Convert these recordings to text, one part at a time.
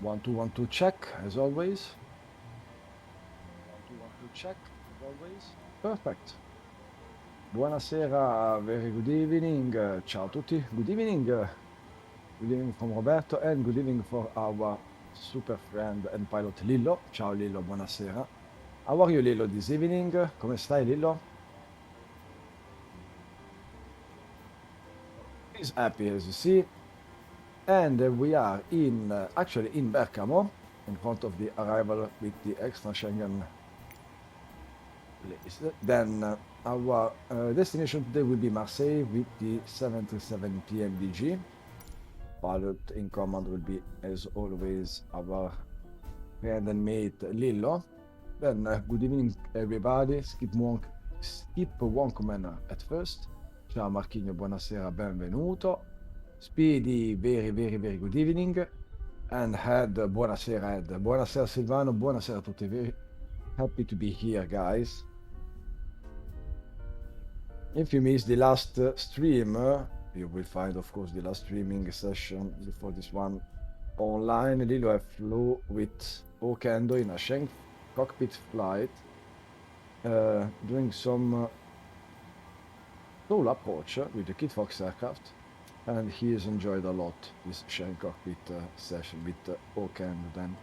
1 2 1 2 check as always. 1 2 1 2 check as always. Perfect. Buonasera, very good evening. Ciao a tutti. Good evening. Good evening from Roberto and good evening for our super friend and pilot Lillo. Ciao Lillo, buonasera. How are you Lillo this evening? Come stai Lillo? He's happy as you see. And we are in actually in Bergamo in front of the arrival with the extra Schengen list. Then our destination today will be Marseille with the 737 PMDG. Pilot in command will be, as always, our friend and mate Lillo. Then good evening, everybody. Skip Wonkman at first. Ciao Marchino, buonasera, benvenuto. Speedy, very good evening. And buonasera Ed. Buonasera Silvano, buonasera a tutti. Very happy to be here, guys. If you missed the last stream, you will find, of course, the last streaming session before this one online. Lilo I flew with Okendo in a Schenk cockpit flight, doing some solo approach with the Kit Fox aircraft, and he has enjoyed a lot this Schenk cockpit session with Okendo. Then,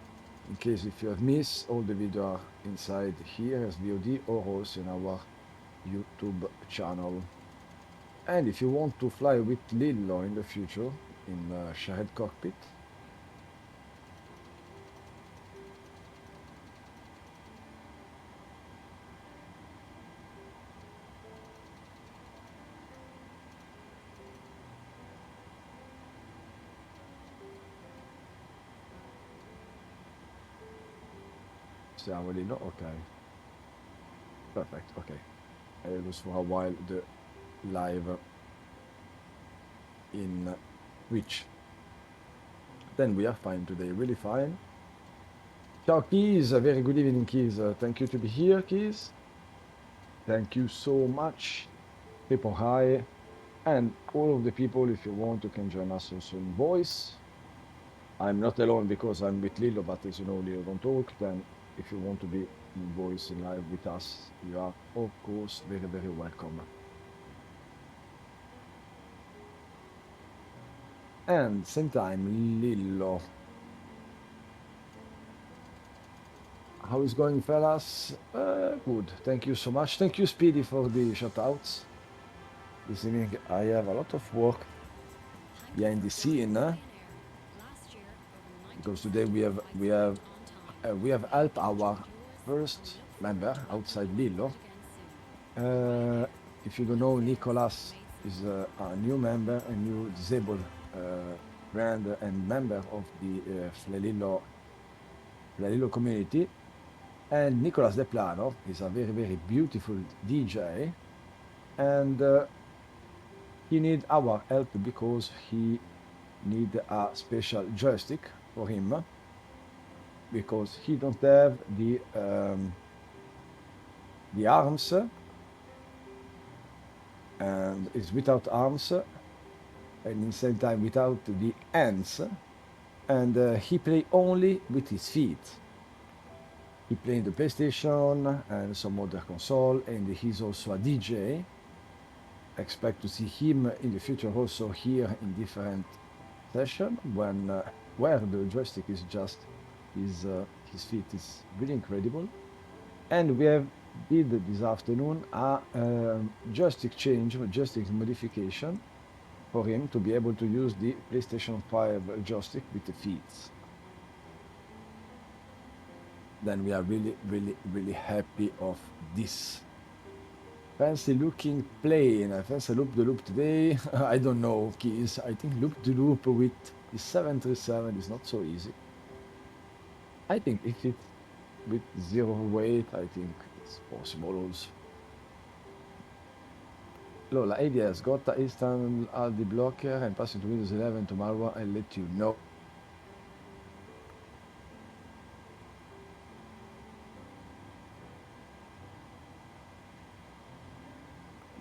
in case if you have missed, all the video are inside here as VOD or also in our YouTube channel. And if you want to fly with Lillo in the future in shared cockpit, siamo Lillo, ok, perfect, okay. I lose for a while the live in Twitch. Then we are fine today, really fine. Ciao Keys, very good evening Keys. Thank you to be here, Keys. Thank you so much. People hi. And all of the people, if you want, you can join us also in voice. I'm not alone because I'm with Lillo, but as you know, Lillo don't talk. Then if you want to be in voice in live with us, you are of course very welcome. And same time, Lillo. How is going, fellas? Good. Thank you so much. Thank you, Speedy, for the shoutouts. This evening, I have a lot of work behind the scene because today we have helped our first member outside Lillo. If you don't know, Nicolas is a new member, a new disabled friend and member of the flyLILLO community. And Nicolas De Plano is a very beautiful DJ, and he need our help because he need a special joystick for him because he don't have the arms and is without arms and in the same time without the hands, and he play only with his feet. He played the PlayStation and some other console, and he's also a DJ. Expect to see him in the future also here in different session when where the joystick is just his feet is really incredible. And we have did this afternoon a joystick change, a joystick modification for him to be able to use the PlayStation 5 joystick with the feet. Then we are really happy of this. Fancy looking plane. Fancy loop the loop today. I don't know, Keys. I think loop the loop with the 737 is not so easy. I think if it's with zero weight, I think it's possible also. Lola, ADS, got the instant Aldi blocker and passing to Windows 11 tomorrow. I'll let you know.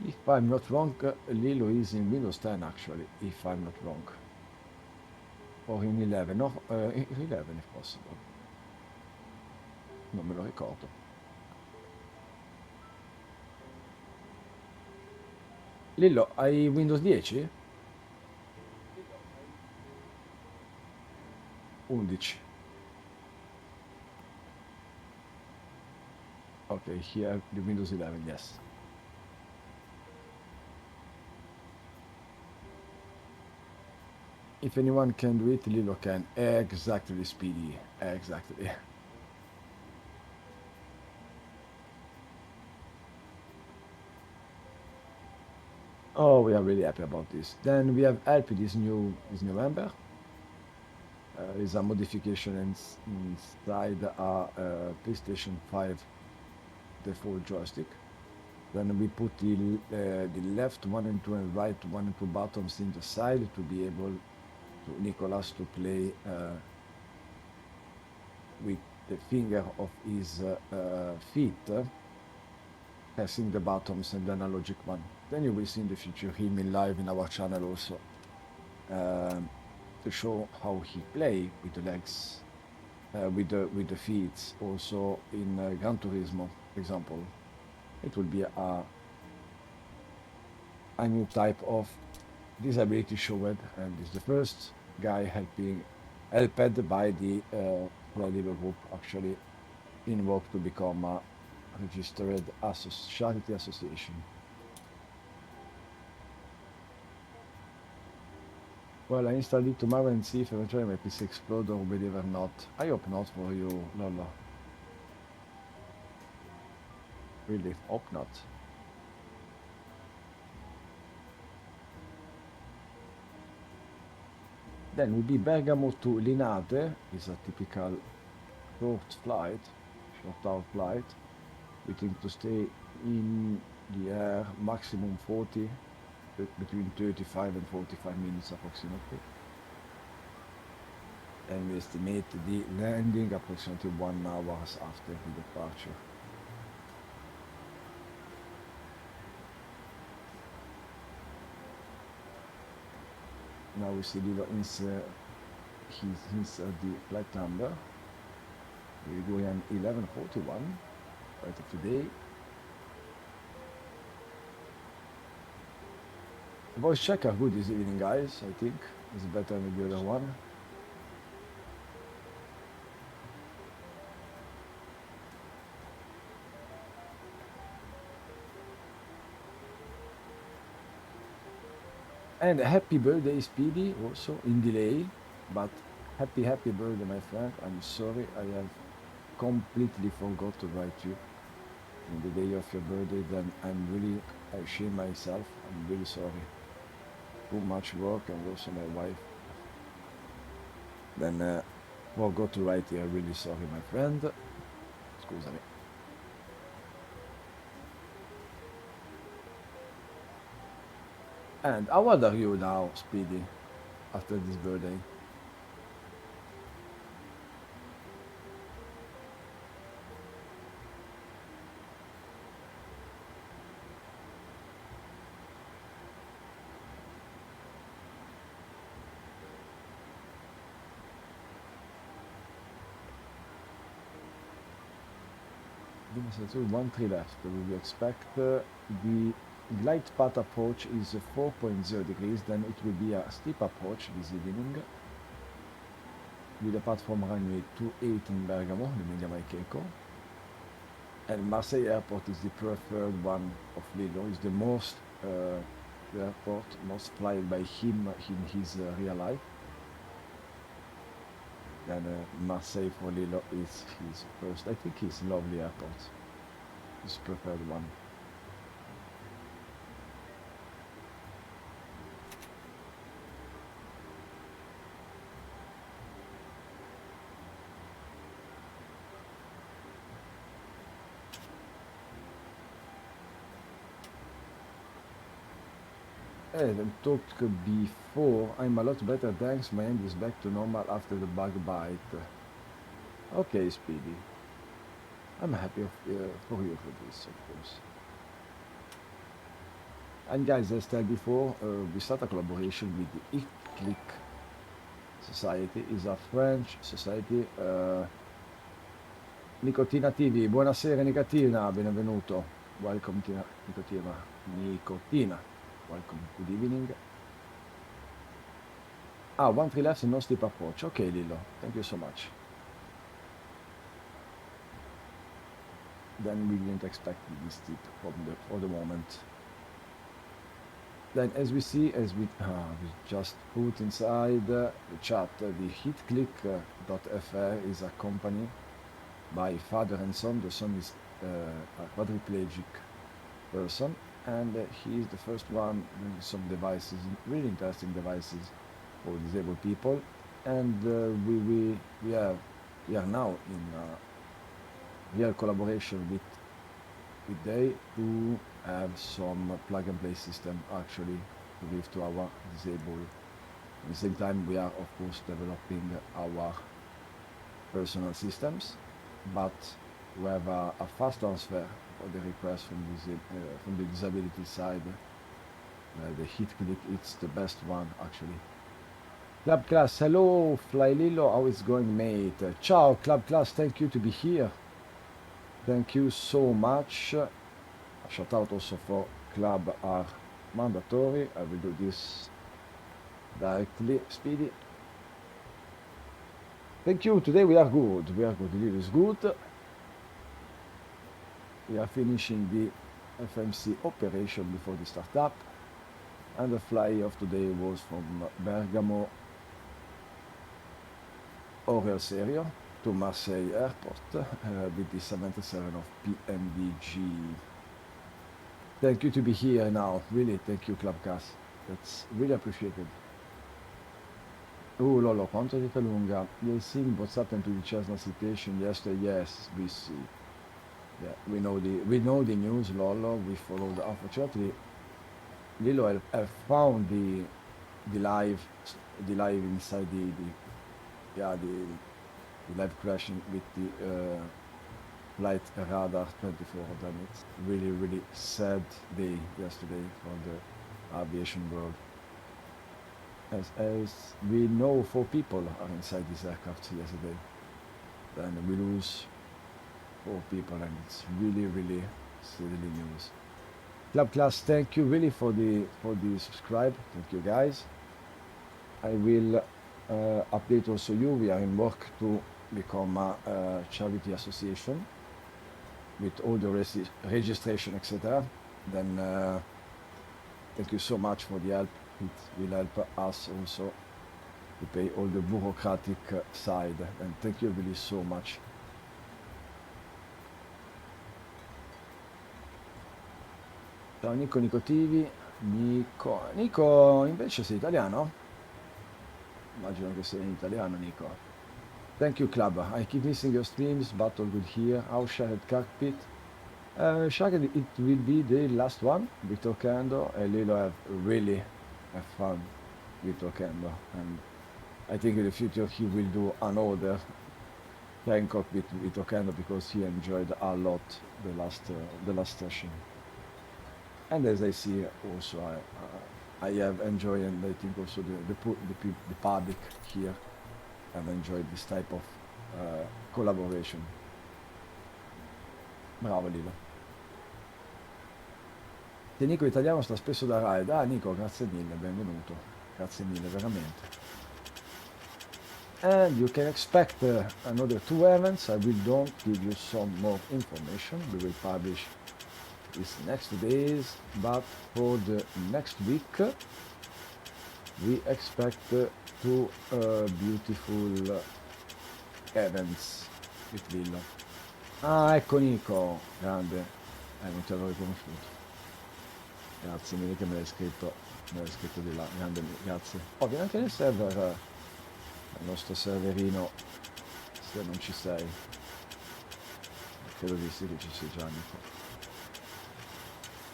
If I'm not wrong, Lilo is in Windows 10 actually, if I'm not wrong. or in 11, no? In 11 if possible. Non me lo ricordo. Lillo, hai Windows 10? 11. Okay, here the Windows 11, yes. If anyone can do it, Lillo can. Exactly, Speedy. Exactly. Oh, we are really happy about this. Then we have help this new member. Is a modification inside a PlayStation 5 default joystick. Then we put the left one and two and right one and two buttons in the side to be able to Nicolas to play with the finger of his feet, pressing the buttons and then a logic one. Then you will see in the future him in live in our channel also to show how he play with the legs, with the feet, also in Gran Turismo, for example. It will be a new type of disability showed, and is the first guy helped by the flyLILLO group actually in work to become a registered charity association. Well, I installed it tomorrow and see if eventually my PC explode or believe or not. I hope not for you, Lolo. Really, hope not. Then will be Bergamo to Linate, is a typical short flight, short-hour flight. We think to stay in the air maximum 40, between 35 and 45 minutes approximately. And we estimate the landing approximately 1 hour after the departure. Now we see Lilo insert the flight number. We're going on 11:41 right of today. Voice check are good this evening, guys. I think it's better than the other one. And happy birthday, Speedy, also in delay, but happy birthday, my friend. I'm sorry, I have completely forgot to write you in the day of your birthday. Then I shame myself. I'm really sorry. Too much work, and also my wife. Then forgot to write here. Really sorry, my friend. Scusami. And how old are you now, Speedy, after this birthday? One tree left. We expect the glide path approach is 4.0 degrees, then it will be a steep approach this evening with the platform runway 28 in Bergamo, Emilia Maicheco. And Marseille Airport is the preferred one of Lillo, is the most airport, most flying by him in his real life. Then Marseille for Lillo is his first, I think his lovely airport, his preferred one. As I talked before, I'm a lot better, thanks. My hand is back to normal after the bug bite. Okay, Speedy. I'm happy for you for this, of course. And guys, as I said before, we start a collaboration with the click Society is a French society. Nicotina TV, buonasera Nicotina, benvenuto. Welcome to Nicotina. Nicotina, welcome, good evening. Ah, 1-3 left and no steep approach. Okay, Lillo, thank you so much. Then we didn't expect this steep for the moment. Then as we see, we just put inside the chat, the HitClick.fr is a company by father and son. The son is a quadriplegic person, and he is the first one doing some devices, really interesting devices for disabled people. And we are now in real collaboration with they to have some plug and play system actually to give to our disabled. At the same time, we are of course developing our personal systems, but we have a fast transfer for the request from the disability side. The HitClick, it's the best one actually. Club Class, hello flyLILLO, how is going, mate? Ciao Club Class, thank you to be here. Thank you so much. A shout out also for Club are mandatory. I will do this directly, Speedy. Thank you. Today we are good. We are good. It is good. We are finishing the FMC operation before the startup. And the fly of today was from Bergamo, Serio, to Marseille Airport with the 737 of PMDG. Thank you to be here now. Really, thank you, Clubcast. That's really appreciated. Oh, Lolo, quanto dita lunga. You think what's happened to the Cessna situation yesterday? Yes, we see. Yeah, we know the news, Lolo. We followed. Unfortunately, Lilo, I found the live inside the live crashing with the flight radar 24. Then it's really sad day yesterday for the aviation world. As we know, 4 people are inside this aircraft yesterday. Then we lose 4 people, and it's really silly news. Club Class, thank you really for the subscribe. Thank you guys. I will update also you. We are in work to become a charity association with all the registration, etc. Then thank you so much for the help. It will help us also to pay all the bureaucratic side. And thank you really so much. Ciao Nico Nicotivi. Nico invece sei italiano? Immagino che sei in italiano, Nico. Thank you, Club. I keep missing your streams, but all good here. How Shared Cockpit? Shared, it will be the last one with Okendo. And Lilo really have fun with Okendo. And I think in the future he will do another flying cockpit with Okendo because he enjoyed a lot the last session. And as I see also, I have enjoyed, and I think also the public here have enjoyed this type of collaboration. Bravo Lilo. Se Nico italiano sta spesso da ride. Ah Nico, grazie mille, benvenuto. Grazie mille, veramente. And you can expect another 2 events. I will don't give you some more information. We will publish this next days, but for the next week we expect 2 beautiful events with Lillo. Ah, ecco Nico, grande, non ti avevo riconosciuto. Grazie mille che me l'hai scritto di là, grande, grazie. Oh, vieni anche nel server, nel nostro serverino, se non ci sei. Credo di sì che ci sia già, Nico.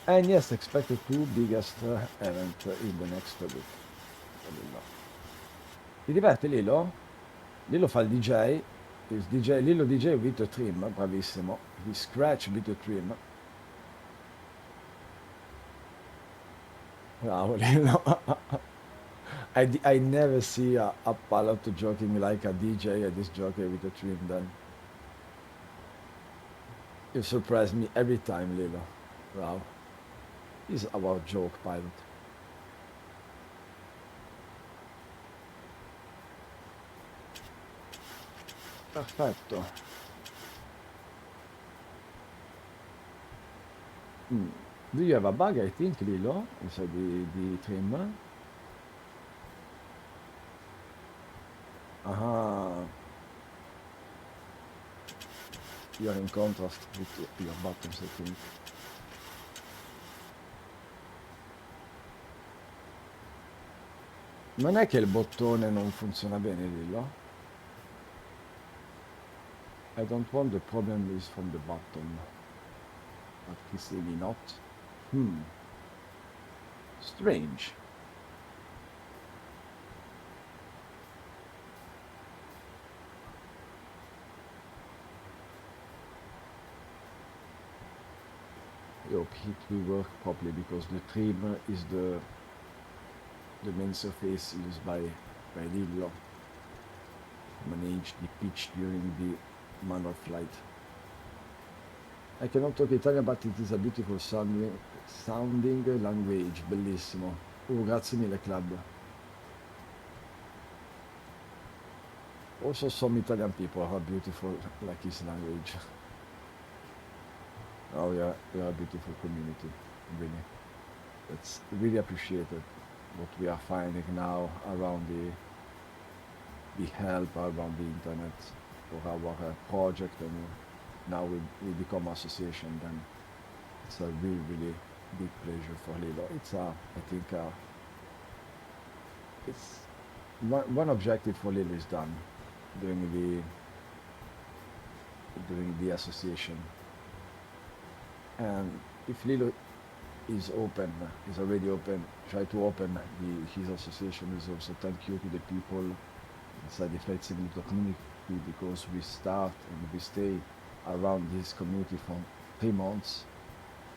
And yes, expected 2 biggest event in the next week. Ti diverte Lilo? Lilo fa il DJ, Lilo DJ with the trim, bravissimo. He scratch with the trim. Bravo Lilo. I never see a pilot joking like a DJ a disc jockey with a trim. Then you surprise me every time, Lilo. Wow, he's our joke pilot. Perfetto. Do you have a bug, I think, Lilo, inside the trim? You're in contrast with your buttons, I think. Non è che il bottone non funziona bene, Lilo? I don't want the problem is from the bottom. But he's really not. Strange. I hope it will work properly because the trim is the main surface used by Lillo to manage the pitch during the manual flight. I cannot talk Italian, but it is a beautiful sounding language, bellissimo. Grazie mille, club. Also, some Italian people are beautiful, like his language. Oh, yeah, we are a beautiful community, really. It's really appreciated what we are finding now around the help around the internet for our project, and now we become association. Then it's a really, really big pleasure for Lilo. It's I think it's one objective for Lilo is done during the association. And if Lilo is already open, try to open his association is also thank you to the people inside the Flight Simulator community, because we start and we stay around this community for 3 months,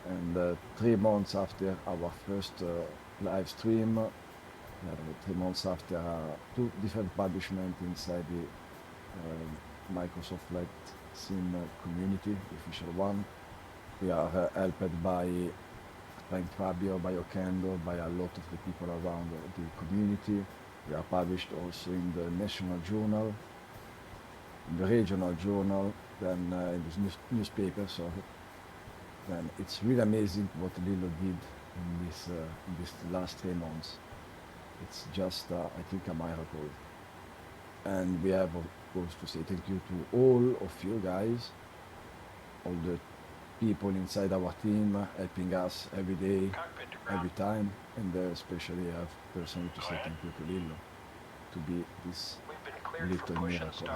and 3 months after our first live stream, 3 months after 2 different publishments inside the Microsoft Flight Sim community, the official one. We are helped by Fabio, by Okendo, by a lot of the people around the community. We are published also in the national journal, in the regional journal, then in the newspaper. So then it's really amazing what Lilo did in this last 3 months. It's just, I think, a miracle. And we have, of course, to say thank you to all of you guys, all the people inside our team helping us every day, every time, and especially I have personally to say thank you to Lillo to be this little miracle.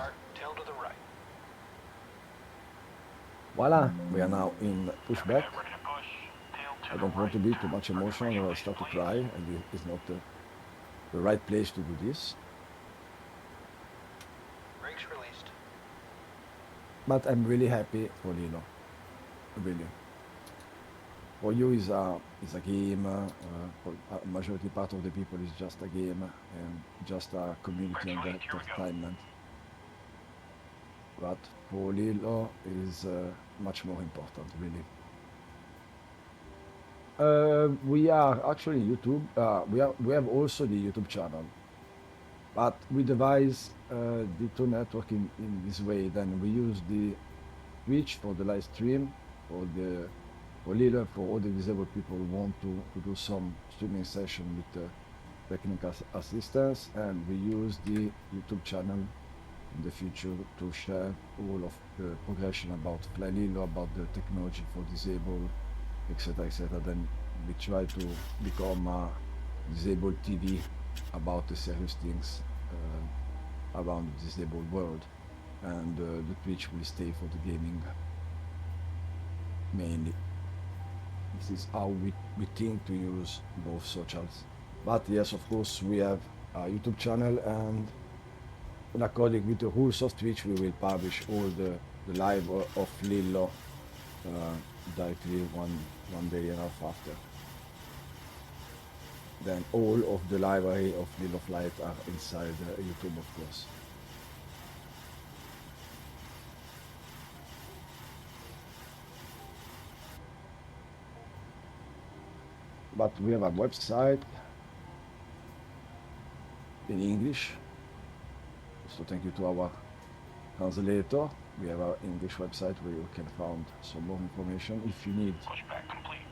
Voila, we are now in pushback. I don't want to be too much emotional or I start to cry, and it's not the right place to do this. Brakes released. But I'm really happy for Lilo. Really. For you is a game, for a majority part of the people is just a game and just a community and entertainment. But for Lilo is much more important, really. We are actually YouTube. We have also the YouTube channel, but we devise the two network in this way. Then we use the Twitch for the live stream for Lilo, for all the disabled people who want to do some streaming session with technical assistance, and we use the YouTube channel in the future to share all of the progression about flyLILLO, about the technology for disabled, etc., etc. Then we try to become a disabled TV about the serious things around the disabled world, and the Twitch will stay for the gaming mainly. This is how we think to use both socials. But yes, of course, we have a YouTube channel, and according with the rules of Twitch, we will publish all the live of Lillo directly one day and a half after. then all of the library of LiLLO Flight are inside YouTube, of course. But we have a website in English. So thank you to our translator. We have our English website where you can find some more information if you need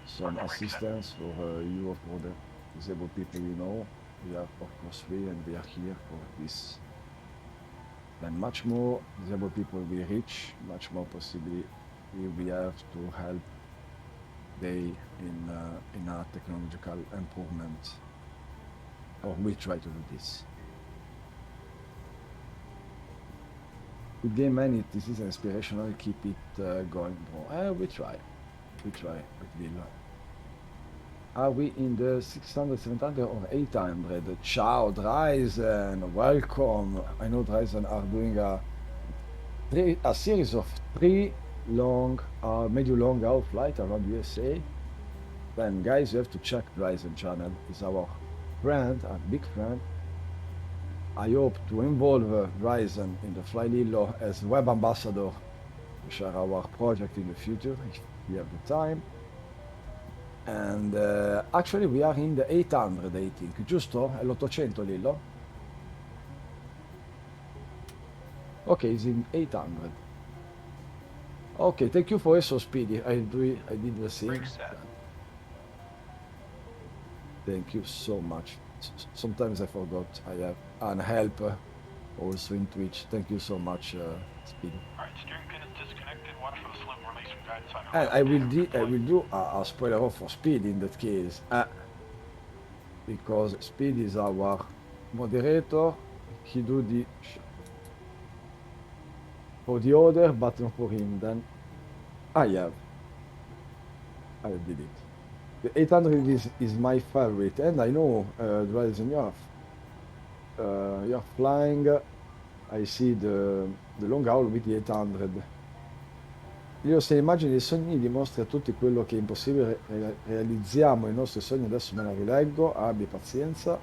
some assistance for you or for the disabled people you know. We are of course free and we are here for this. Then much more disabled people we reach, much more possibly we have to help they in our technological improvement, or we try to do this. Good game, man. This is inspirational. Keep it going, bro. We try with LiLLO. Are we in the 600, 700 or 800? Ciao, Dryzen, welcome. I know Dryzen are doing a series of 3 long, medium long hour flight around USA. Then guys, you have to check Dryzen channel. It's our friend, a big friend. I hope to involve Dryzen in the flyLILLO as web ambassador to share our project in the future if we have the time. And actually we are in the 800, I think, giusto? È l'800 LiLLO? Ok, it's in 800. Okay, thank you for so speedy. I did the same. Thank you so much. Sometimes I forgot I have an helper also in Twitch. Thank you so much, Speedy. Alright, steering pin is disconnected. Watch for the slip and release from guidance on And I will do a spoiler off for Speed in that case, because Speed is our moderator. He do the for the order, but not for him. Then I did it. The 800 is my favorite, and I know Dryzen, you're flying. I see the long haul with the 800. Io se immagini dei sogni dimostra a tutti quello che è impossibile, realizziamo i nostri sogni, adesso me la rileggo, abbi pazienza.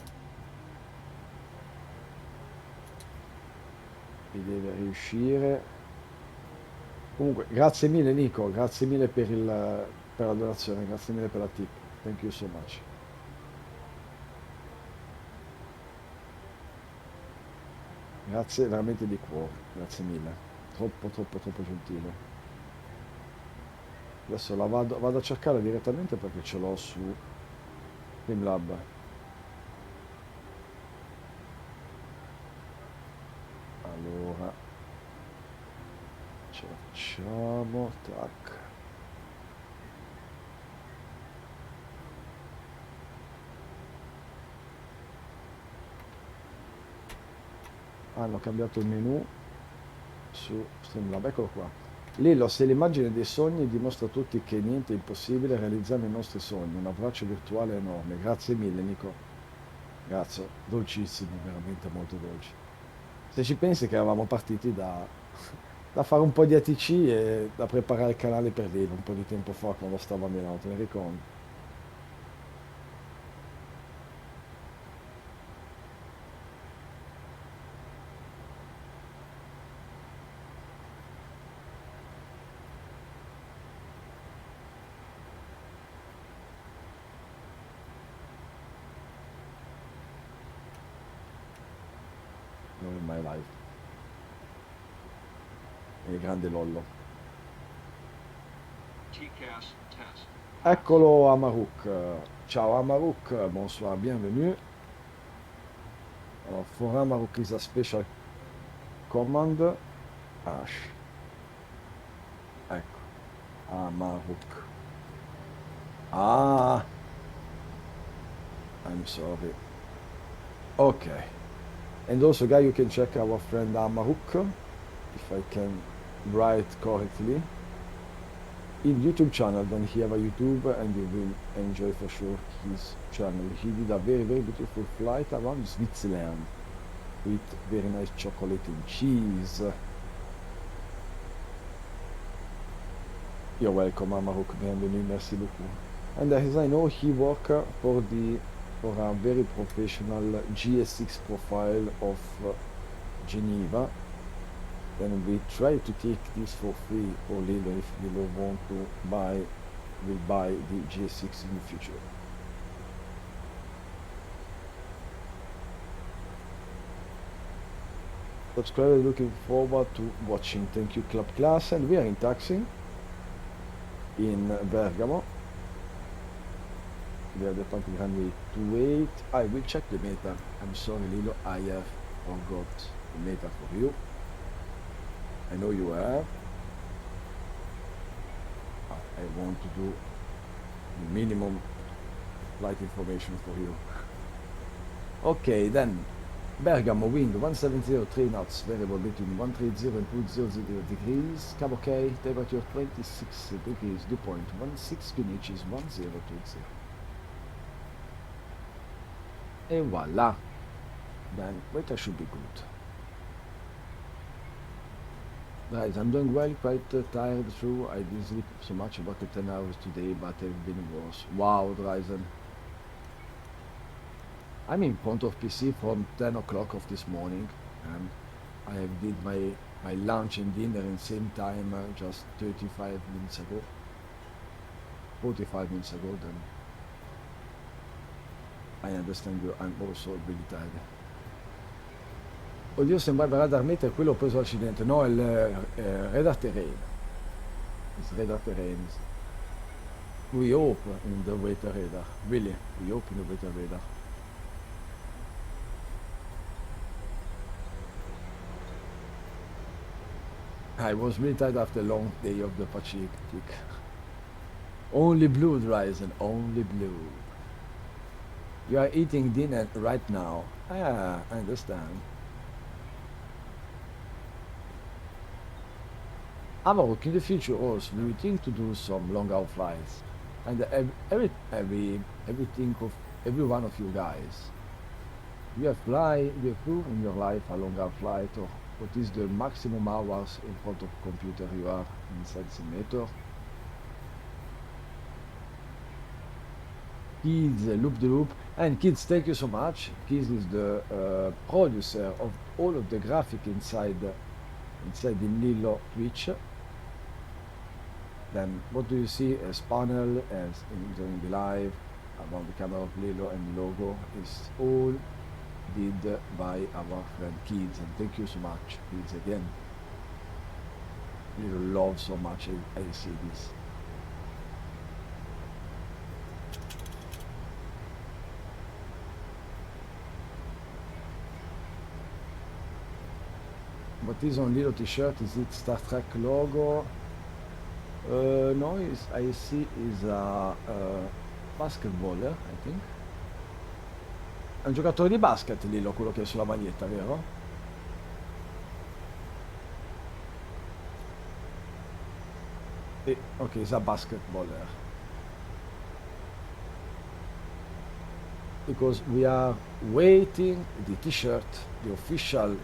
Mi deve riuscire. Comunque, grazie mille Nico, grazie mille per la donazione, grazie mille per la tip. Thank you so much. Grazie veramente di cuore, grazie mille. Troppo gentile. Adesso la vado a cercare direttamente perché ce l'ho su Streamlab. Allora, ce la facciamo, tac. Hanno cambiato il menu su Streamlab, eccolo qua. LiLLO, se l'immagine dei sogni dimostra a tutti che niente è impossibile, realizzare i nostri sogni. Un abbraccio virtuale enorme. Grazie mille, Nico. Grazie, dolcissimo, veramente molto dolce. Se ci pensi che eravamo partiti da fare un po' di ATC e da preparare il canale per LiLLO un po' di tempo fa quando stavo a Milano, te ne ricordi? Non in my life. E il grande Lollo. Eccolo Amaruk. Ciao Amaruk, bonsoir, bienvenue. Alors, for Amaruk is a special command. Ash. Ecco. Amaruk. Ah. I'm sorry. Okay. And also, guys, you can check our friend Amaruk, if I can write correctly, in YouTube channel. Then he have a YouTube, and you will enjoy for sure his channel. He did a very beautiful flight around Switzerland with very nice chocolate and cheese. You're welcome, Amaruk. Bienvenue, merci beaucoup. And as I know, he work for the for a very professional GSX profile of Geneva. Then we try to take this for free for Lillo if Lillo want to will buy the GSX in the future. Subscriber looking forward to watching. Thank you, Club Class. And we are in taxi in Bergamo. We are departing runway 28. I will check the meter. I'm sorry, Lillo, I have forgot the meter for you. I know you have. I want to do minimum flight information for you. Okay, then Bergamo wind 1703 knots, variable between 130 and 200 degrees. Cabo K, temperature 26 degrees, dew point 16 inches 1020. And voila. Then weather should be good. Guys, I'm doing well, quite tired through. I didn't sleep so much, about 10 hours today, but I've been worse. Wow, Ryzen. I'm in front of PC from 10 o'clock of this morning, and I did my lunch and dinner in the same time just 35 minutes ago. 45 minutes ago, then I understand you, I'm also really tired. Oddio, sembrava radar meter, quello ho preso l'accidente. No, il radar terrain. It's radar terrain. We hope in the weather radar. Really, we hope in the weather radar. I was really tired after a long day of the Pacific. Only blue, Ryzen, only blue. You are eating dinner right now. Ah, I understand. Amarok, in the future also, we think to do some long haul flights. And every one of you guys, you have flew in your life a long haul flight, or what is the maximum hours in front of computer you are inside the simulator? Kids, Loop the Loop, and Kids, thank you so much. Kids is the producer of all of the graphic inside the Lillo Twitch. Then what do you see as panel as during the live about the camera of Lillo and logo is all did by our friend Kids, and thank you so much, Kids, again. Lillo love so much. I see this. What is on Lillo t-shirt? Is it Star Trek logo? No, I see is a basketballer, I think. È un giocatore di basket Lillo, quello che è sulla maglietta, vero? Ok, is a basketballer. Because we are waiting the t-shirt, the official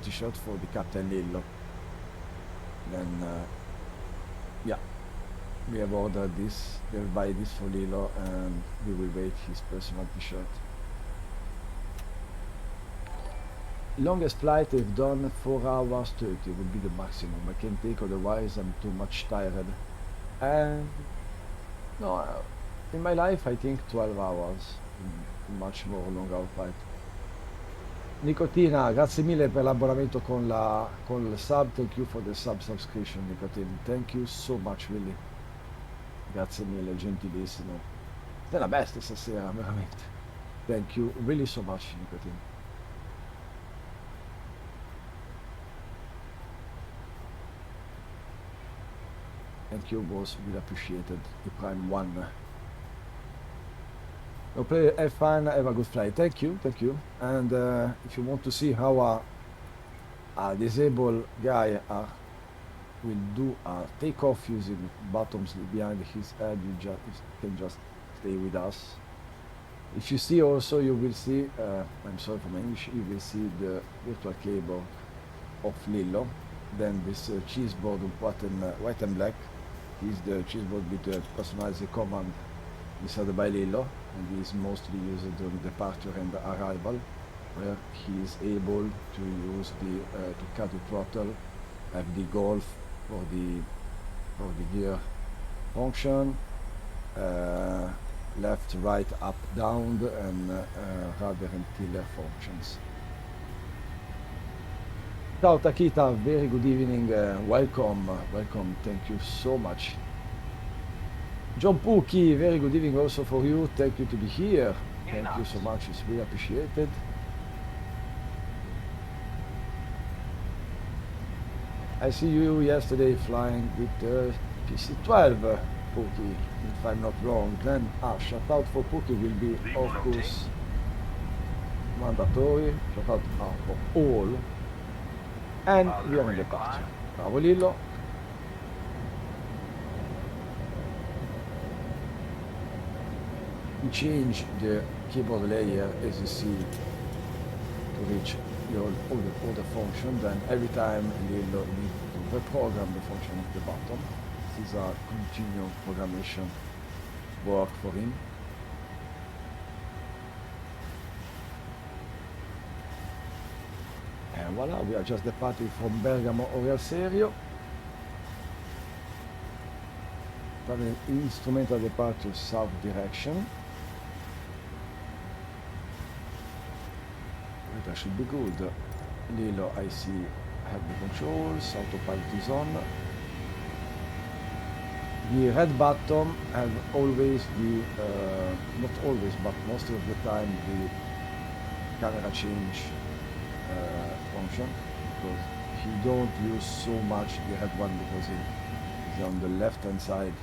t-shirt for the Captain Lillo. Then, yeah, we have ordered this, we will buy this for Lillo, and we will wait his personal t-shirt. Longest flight I've done 4 hours 30 would be the maximum. I can't take, otherwise I'm too much tired. And no, in my life I think 12 hours, much more long hour flight. Nicotina, grazie mille per l'abbonamento con il sub. Thank you for the subscription, Nicotina. Thank you so much, really. Grazie mille, gentilissimo. Sei la bestia stasera, veramente. Thank you really so much, Nicotina. Thank you, boss. Really appreciated. The Prime 1. No play, have fun, have a good flight. Thank you, thank you. And if you want to see how a disabled guy will do a takeoff using buttons behind his head, you can just stay with us. If you see also, you will see, I'm sorry for my English, you will see the virtual cable of Lillo. Then this cheeseboard white and black is the cheeseboard with the personalized command decided by Lillo. and is mostly used during departure and arrival, where he is able to use the to cut the throttle, have the golf for the gear function, left, right, up, down, and rudder and tiller functions. Ciao Takita, very good evening, welcome, welcome, thank you so much. John Pookie, very good evening also for you, thank you to be here, thank you so much, it's really appreciated. I see you yesterday flying with the PC-12, Pookie, if I'm not wrong. Then, shout out for Pookie will be, of course, mandatory. Shout out for all. And we are in departure. Bravo Lillo. You change the keyboard layer, as you see, to reach all the function. Then every time Lillo needs to reprogram the function of the bottom. This is a continual programmation work for him. And voila, we are just departing from Bergamo Orial Serio. Having instrumental departure south direction. That should be good. Lillo, I see, have the controls, autopilot is on. The red button have always the, not always, but most of the time, the camera change function, because he don't use so much the red one because he's on the left hand side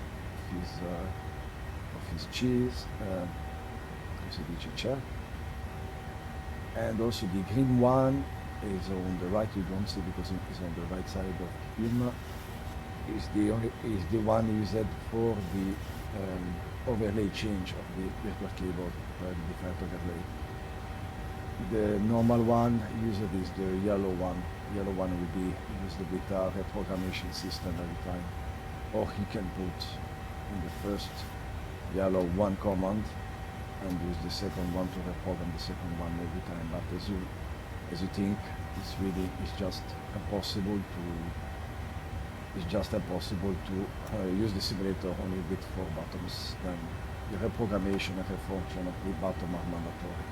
of his cheese, chair. And also the green one is on the right, you don't see because it is on the right side of him. Is the one used for the overlay change of the virtual keyboard, the different overlay. The normal one used is the yellow one. The yellow one will be used with a reprogrammation system every time. Or he can put in the first yellow one command and use the second one to reprogram the second one every time. But as you think, it's just impossible to use the simulator only with 4 buttons. Then the reprogrammation and refunction of the button are mandatory.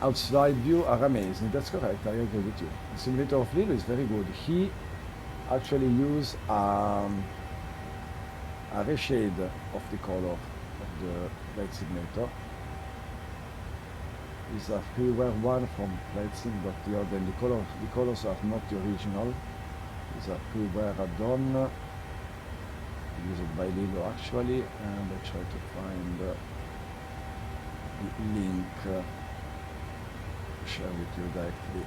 Outside view are amazing, that's correct, I agree with you. The simulator of Lillo is very good. He actually used a reshade of the color of the flight simulator. It's a freeware one from Flight Sim, but the colors are not the original. It's a freeware add-on used by Lillo actually, and I try to find the link to share with you directly.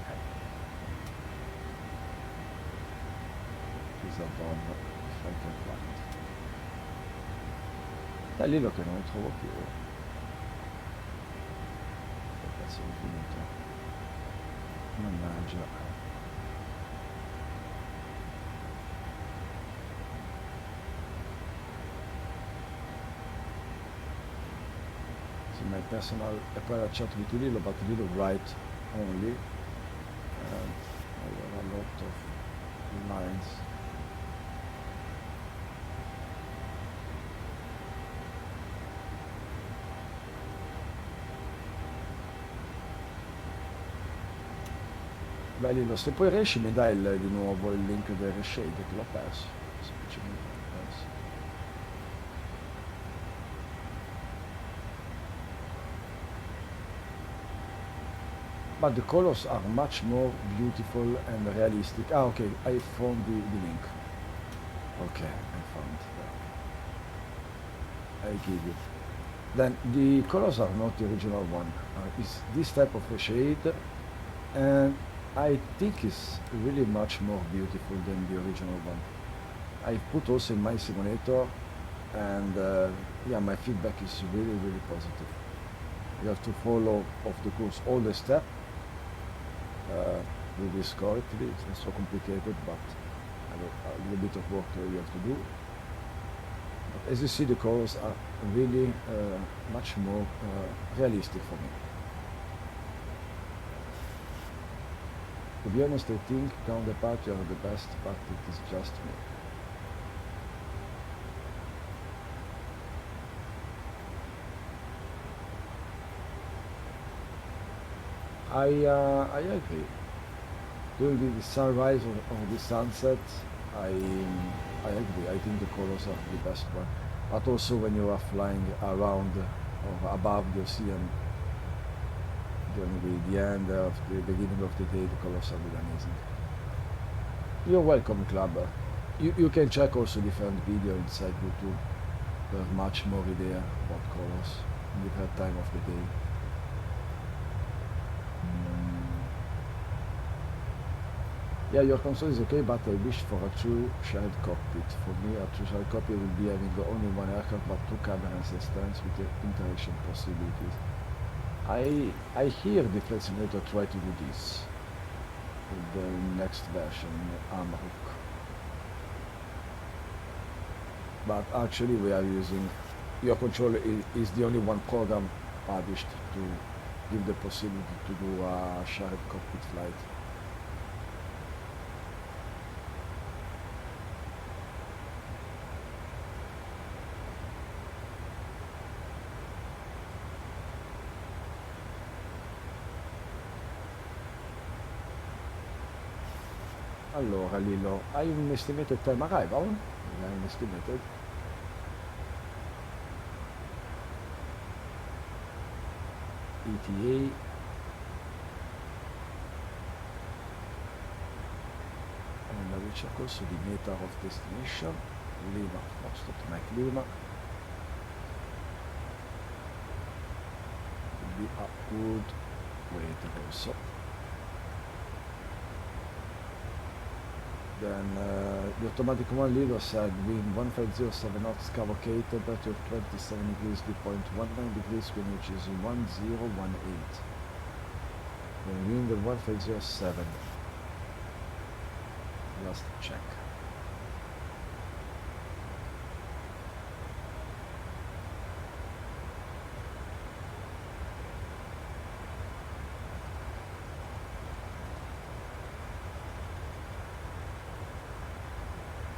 It's add-on Fighter Flight. È Lillo che non lo trovo più. Sono finito. Mannaggia. My personal private chat with Lillo, but Lillo write only, and I have a lot of lines. Beh Lillo, se poi riesci mi dai di nuovo il link del reshade che l'ho perso, semplicemente l'ho perso. But the colors are much more beautiful and realistic. Okay, I found the link. Okay, I found that. I give you. Then the colors are not the original one. It's this type of reshade, and I think it's really much more beautiful than the original one. I put also in my simulator, and yeah, my feedback is really positive. You have to follow, of the course, all the steps. Do this correctly. It's not so complicated, but a little bit of work you have to do. As you see, the colors are really much more realistic for me. To be honest, I think counterpart you are the best, but it is just me. I agree. During the sunrise or the sunset, I agree. I think the colors are the best one. But also when you are flying around or above the ocean during the end of the beginning of the day, the colors are really amazing. You're welcome, Club. You can check also different video inside YouTube. There are much more idea about colors in different time of the day. Yeah, your console is okay, but I wish for a true shared cockpit. For me, a true shared cockpit will be having only one aircraft, but two cameras and stands with the interaction possibilities. I hear the flight simulator try to do this with the next version, MArseille. But actually we are using, your controller is the only one program published to give the possibility to do a shared cockpit flight. Allora Lillo, hai un estimated time arrival? Hai un estimated? ETA. And I will check also the data of destination. Lima, Foxtrot Mike Lima. Will be a good weight also. Then the automatic one Lilo said wind 1507 knots, cavalcade, temperature of 27 degrees, dew point 19 degrees, wind which is 1018. Then wind 1507. Last check.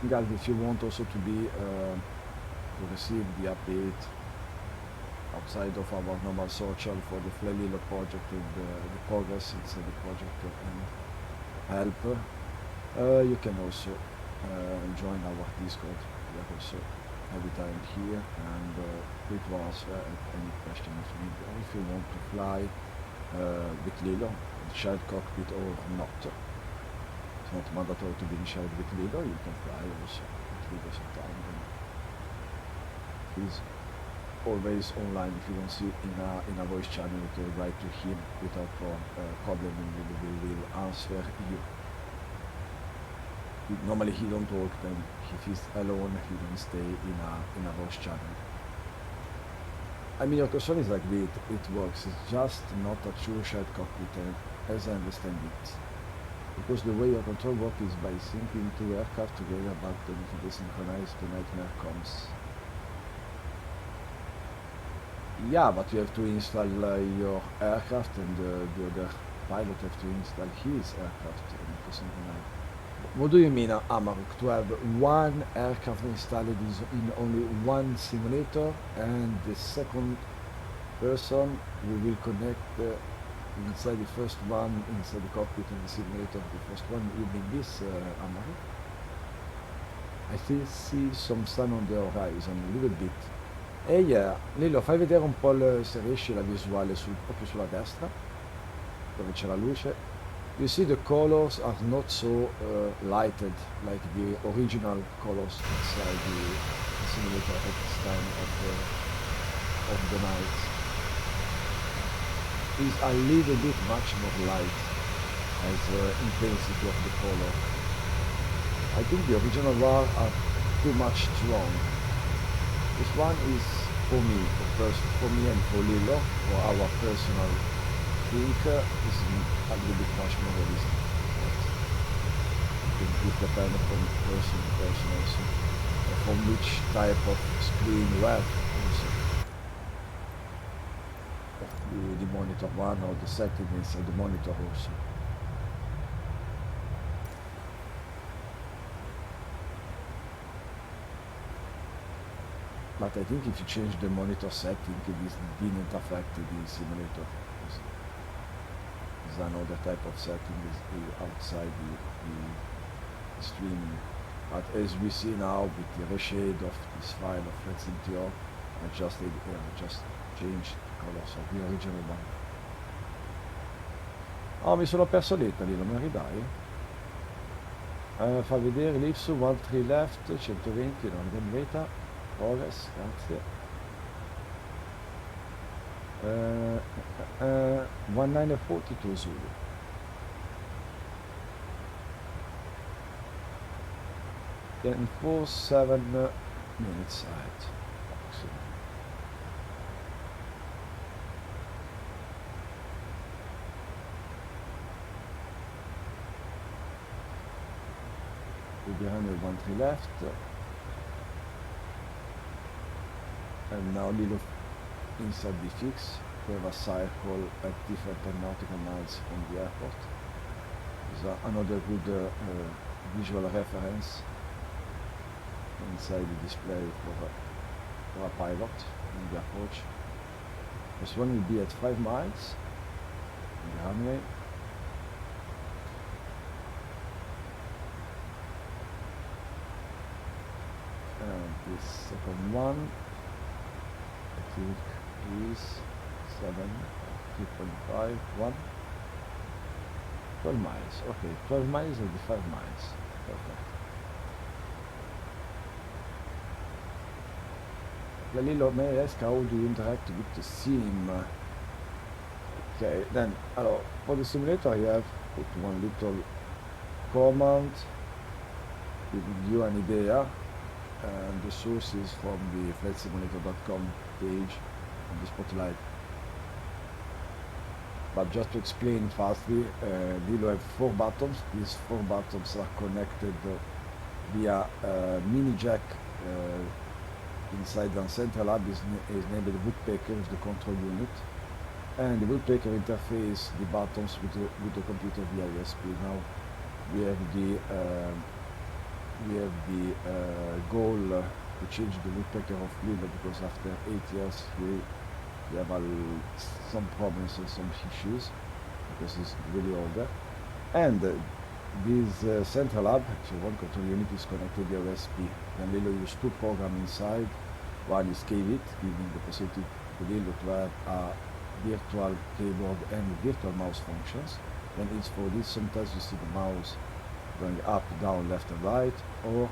Guys, if you want also to be to receive the update outside of our normal social for the flyLILLO project and the progress inside the project and help, you can also join our Discord. We are also every time here and free to answer any question if you need, or if you want to fly with Lilo, shared cockpit or not. It's not mandatory to be shared with Lilo, you can fly also with Lilo sometimes. He's always online. If you don't see in a voice channel, you can write to him without problem and we will answer you. Normally he don't talk, then if he's alone he don't stay in a voice channel. I mean, your question is like it works, it's just not a true shared cockpit as I understand it. Because the way your control works is by syncing two aircraft together, but then if they synchronize, the nightmare comes. Yeah, but you have to install your aircraft and the other pilot have to install his aircraft or something like that. What do you mean, Amaruk? To have one aircraft installed is in only one simulator and the second person we will connect inside the first one, inside the cockpit and the simulator of the first one, you mean this, Amari? I still see some sun on the horizon, a little bit. Ehi, Lillo, fai vedere un po' se riesci la visuale proprio sulla destra, dove c'è la luce. You see the colors are not so lighted like the original colors inside the simulator at this time of the night. Is a little bit much more light as intensity of the color. I think the original one are too much strong. This one is for me, for me and for Lillo, for our personal think, is a little bit much more realistic. But it depends from person to person also. from which type of screen you have also. The monitor one or the settings of the monitor also. But I think if you change the monitor setting, this didn't affect the simulator. There's another type of setting is outside the streaming. But as we see now with the reshade of this file of FlatSynthio, I just changed the colors of the original one. Oh, mi sono perso l'Italy, lo mi ridai? Fa vedere l'Ipsu, 1-3 left, 120, non game data, progress, grazie. 1942 Zulu. Getting 4-7 minutes ahead. We're behind the 1-3 left. And now LiLLO inside the fix. We have a cycle at different nautical miles from the airport. There's another good visual reference inside the display for a pilot in the approach. This one will be at 5 miles in the runway. And this second one, I think, is 3.5, 1. 12 miles, okay, 12 miles and the 5 miles, perfect. LiLLO may ask how do you interact with the sim. Okay, then, for the simulator you have put one little command giving you an idea, and the source is from the flightsimulator.com page on the Spotlight. But just to explain fastly, LiLLO have 4 buttons. These 4 buttons are connected via mini jack inside the central hub is named the Woodpecker, the control unit, and the Woodpecker interface the buttons with the computer via USB. Now we have the goal to change the Woodpecker of LiLLO, because after 8 years we have some problems and some issues because it's really older. And this central hub, so one control unit, is connected via USB. And LiLLO uses 2 programs inside. One is KVIT, giving the possibility to LiLLO to have a virtual keyboard and virtual mouse functions. And it's for this, sometimes you see the mouse going up, down, left and right, or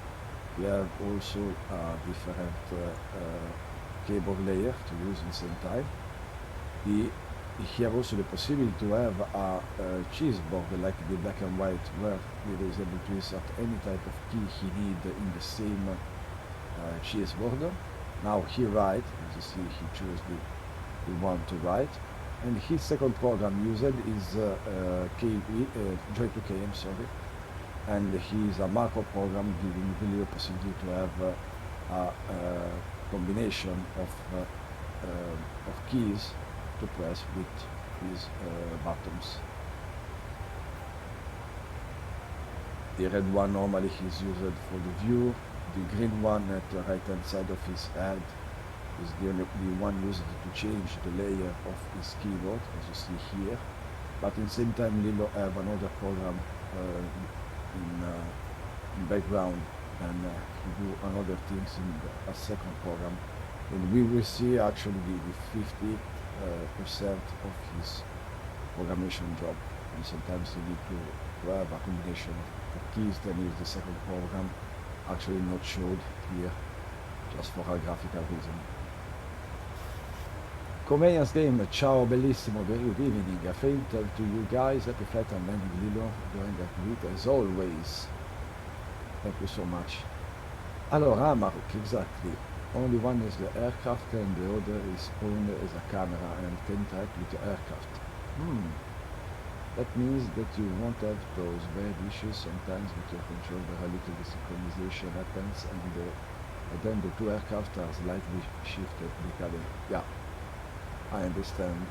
we have also a different keyboard layer to use in the same time. We have also the possibility to have a cheese board like the black and white, where LiLLO is able to insert any type of key he needs in the same cheese board. Now he writes, as you see, he chose the one to write, and his second program used is Joy2KM, sorry, and he is a macro program giving LiLLO the possibility to have a combination of keys to press with these buttons. The red one normally is used for the view. The green one at the right hand side of his head is the one used to change the layer of his keyboard, as you see here. But at the same time, LiLLO have another program in background, and he do another things in a second program. And we will see actually the 50% of his programmation job. And sometimes you need to have a combination of keys, then use the second program, actually not showed here, just for a graphical reason. Comedians game, ciao bellissimo, very good evening. A faint to you guys, happy flight and landing LiLLO during that week as always. Thank you so much. Allora, Mark, exactly. Only one is the aircraft and the other is owned as a camera and can interact with the aircraft. That means that you won't have those bad issues sometimes with your controller. A little desynchronization happens and and then the two aircraft are slightly shifted because, yeah, I understand.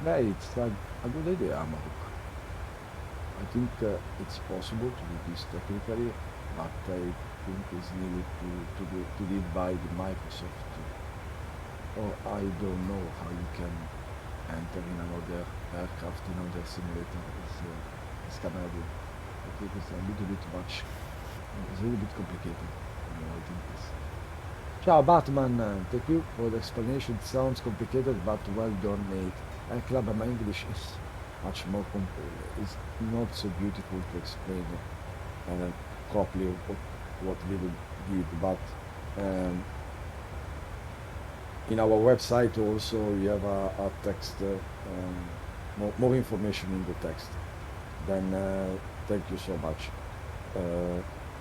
Yeah, it's like a good idea, Mark. I think it's possible to do this technically, but I think it's needed to do it by the Microsoft. Or I don't know how you can enter in another aircraft in another simulator. It's Canadian. I think it's a little bit much. It's a little bit complicated. I think this. Ciao Batman, thank you for the explanation. It sounds complicated, but well done, mate. Club, my English is much more it's not so beautiful to explain properly what Lilo did, but in our website also you have a text, more information in the text. Then thank you so much.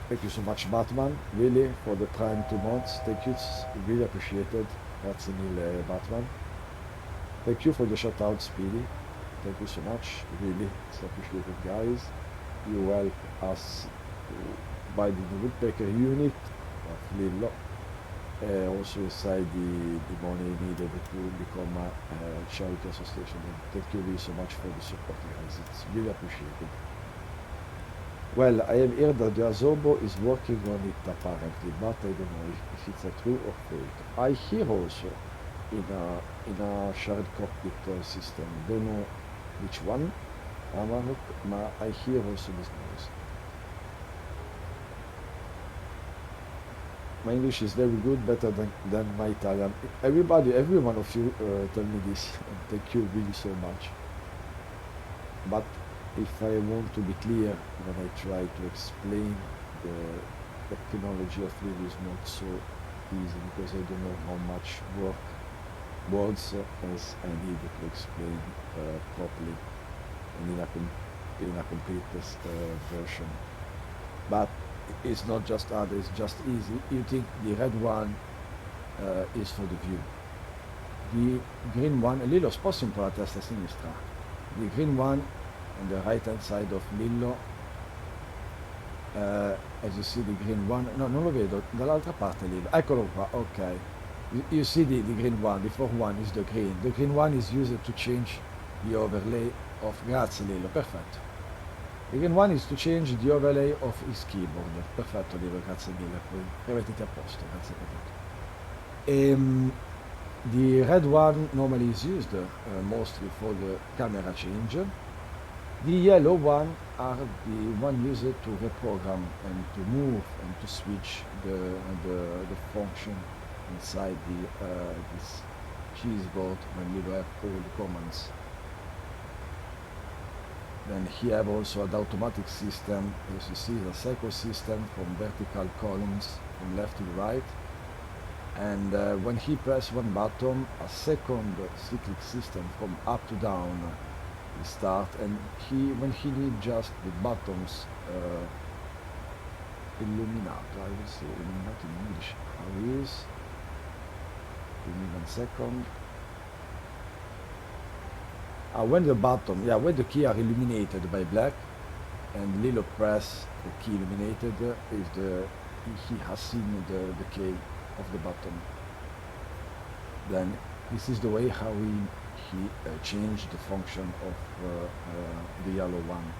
Thank you so much, Batman, really, for the Prime 2 months. Thank you, it's really appreciated. Grazie mille, Batman. Thank you for the shout out, Speedy. Thank you so much, really, it's appreciated, guys. You help us by the Woodpecker unit of Lillo. Also inside the money needed to become a charity association. And thank you really so much for the support, guys. It's really appreciated. Well, I have heard that the Azobo is working on it apparently, but I don't know if it's a true or fake. I hear also in a shared cockpit system. Don't know which one, but I hear also this news. My English is very good, better than my Italian. Every one of you tell me this, and thank you really so much. But if I want to be clear when I try to explain the technology of Lillo is not so easy because I don't know how much words as I need to explain properly and in a complete version. But it's not just hard, it's just easy. You think the red one is for the view. The green one, Lillo sposta un po' la testa a sinistra. The green one on the right hand side of Lillo, as you see the green one, no, non lo vedo, dall'altra parte Lillo, eccolo qua, ok. You see the green one, the fourth one is the green. The green one is used to change the overlay of, grazie Lillo, perfetto. The green one is to change the overlay of his keyboard. Perfetto Lillo, grazie mille, poi rimettiti a posto, grazie per tutto. The red one normally is used mostly for the camera change. The yellow one are the one used to reprogram and to move and to switch the function inside this cheeseboard when you have all the commands. Then here have also an automatic system, as you see, the cycle system from vertical columns from left to right. And when he press one button, a second cyclic system from up to down will start. And when he need just the buttons illuminato, I will say illuminato in English, how is? Give me 1 second. When the key are illuminated by black and Lillo press the key illuminated, he has seen the key of the button. Then this is the way how he changed the function of the yellow one.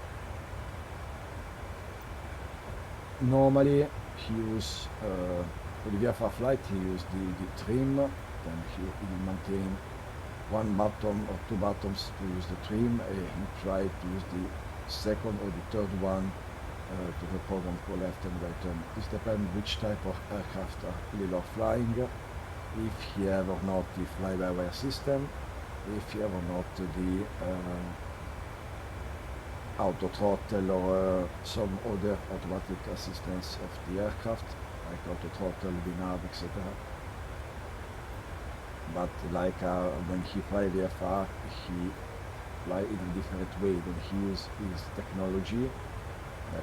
Normally he use for the VFR flight he used the trim, then he maintain one button or two buttons to use the trim. He tried to use the second or the third one to reprogram for left and right turn. This depends which type of aircraft Lillo flying, if he have or not the fly-by-wire system, if he have or not the auto throttle or some other automatic assistance of the aircraft, like auto throttle, nav, etc. But like when he fly VFR, he fly in a different way. Then he use his technology